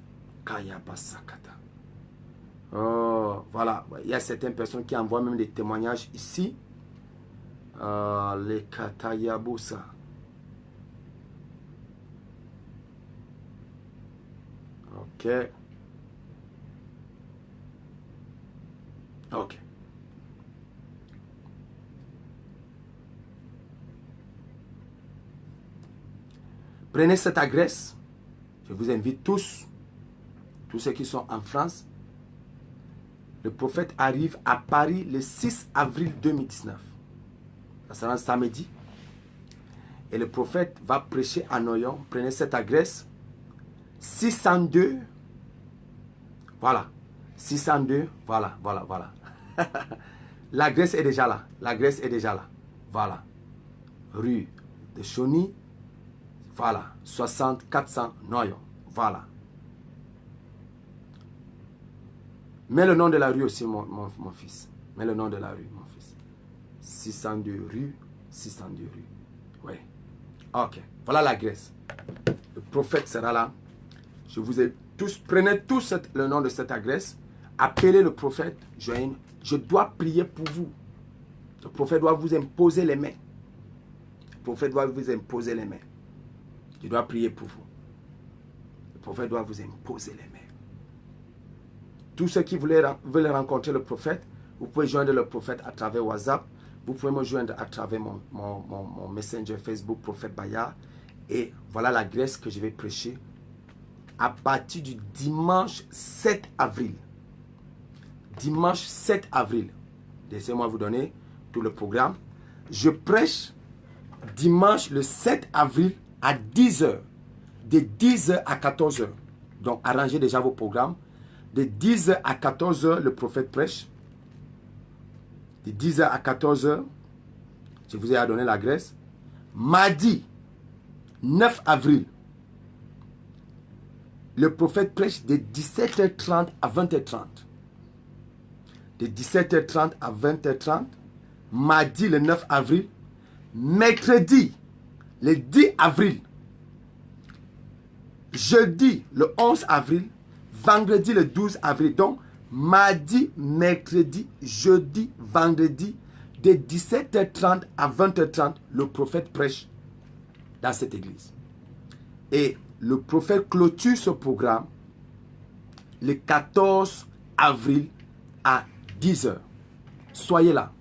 Kaya Basakata. Oh, voilà. Il y a certaines personnes qui envoient même des témoignages ici. Les Katayabusa. Ok. Ok. Prenez cette adresse. Je vous invite tous ceux qui sont en France. Le prophète arrive à Paris le 6 avril 2019. Ça sera un samedi. Et le prophète va prêcher à Noyon. Prenez cette adresse. 602. Voilà. 602. Voilà. L'adresse est déjà là. L'adresse est déjà là. Voilà. Rue de Chauny. Voilà. 60 400 Noyon. Voilà. Mets le nom de la rue aussi, mon fils. Mets le nom de la rue, mon fils. 602 rue. 602 rue. Oui. Ok. Voilà l'adresse. Le prophète sera là. Je vous ai tous. Prenez tous le nom de cette adresse. Appelez le prophète. Je dois prier pour vous. Le prophète doit vous imposer les mains. Le prophète doit vous imposer les mains. Je dois prier pour vous. Le prophète doit vous imposer les mains. Tous ceux qui veulent rencontrer le prophète, vous pouvez joindre le prophète à travers WhatsApp. Vous pouvez me joindre à travers mon messenger Facebook, prophète Bayard. Et voilà l'adresse que je vais prêcher à partir du dimanche 7 avril. Dimanche 7 avril. Laissez-moi vous donner tout le programme. Je prêche dimanche le 7 avril à 10h. De 10h à 14h. Donc arrangez déjà vos programmes. De 10h à 14h, le prophète prêche. De 10h à 14h, je vous ai donné l'adresse. Mardi 9 avril, le prophète prêche de 17h30 à 20h30. De 17h30 à 20h30, mardi le 9 avril, mercredi le 10 avril, jeudi le 11 avril, vendredi le 12 avril. Donc, mardi, mercredi, jeudi, vendredi, de 17h30 à 20h30, le prophète prêche dans cette église. Et le prophète clôture ce programme le 14 avril à 10h. Soyez là.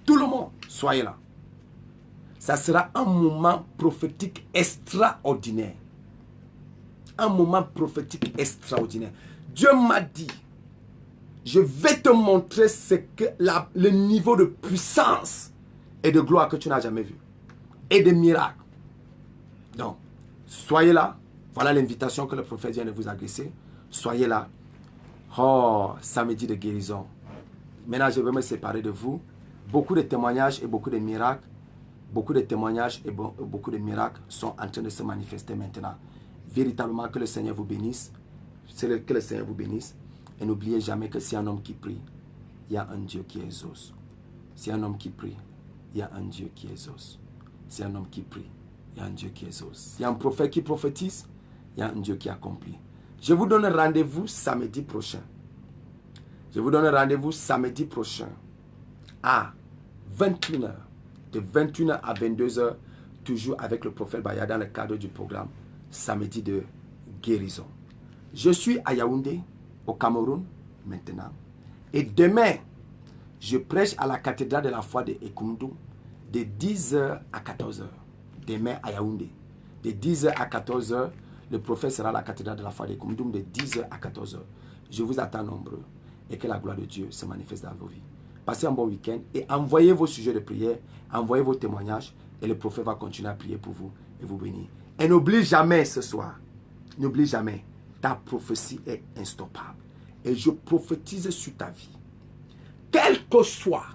Tout le monde, soyez là. Ça sera un moment prophétique extraordinaire. Un moment prophétique extraordinaire. Dieu m'a dit, je vais te montrer ce que le niveau de puissance et de gloire que tu n'as jamais vu. Et de miracles. Donc, soyez là. Voilà l'invitation que le prophète vient de vous adresser. Soyez là. Oh, samedi de guérison. Maintenant, je vais me séparer de vous. Beaucoup de témoignages et beaucoup de miracles. Beaucoup de témoignages et beaucoup de miracles sont en train de se manifester maintenant. Véritablement, que le Seigneur vous bénisse. Que le Seigneur vous bénisse. Et n'oubliez jamais que si un homme qui prie, il y a un Dieu qui exauce. Si un homme qui prie, il y a un Dieu qui exauce. Si un homme qui prie, il y a un Dieu qui exauce. Il y a un prophète qui prophétise, il y a un Dieu qui accomplit. Je vous donne rendez-vous samedi prochain. Je vous donne rendez-vous samedi prochain à 21h. De 21h à 22h, toujours avec le prophète Bayard dans le cadre du programme Samedi de guérison. Je suis à Yaoundé, au Cameroun, maintenant. Et demain, je prêche à la cathédrale de la foi de Ekundu de 10h à 14h. Demain à Yaoundé. De 10h à 14h, Le prophète sera à la cathédrale de la foi des Koumdoum de 10h à 14h. Je vous attends nombreux et que la gloire de Dieu se manifeste dans vos vies. Passez un bon week-end et envoyez vos sujets de prière, envoyez vos témoignages et le prophète va continuer à prier pour vous et vous bénir. Et n'oublie jamais ce soir, n'oublie jamais, ta prophétie est instoppable. Et je prophétise sur ta vie. Quel que soit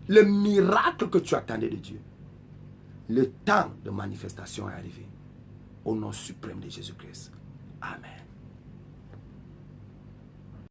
le miracle que tu attendais de Dieu, le temps de manifestation est arrivé. Au nom suprême de Jésus-Christ. Amen.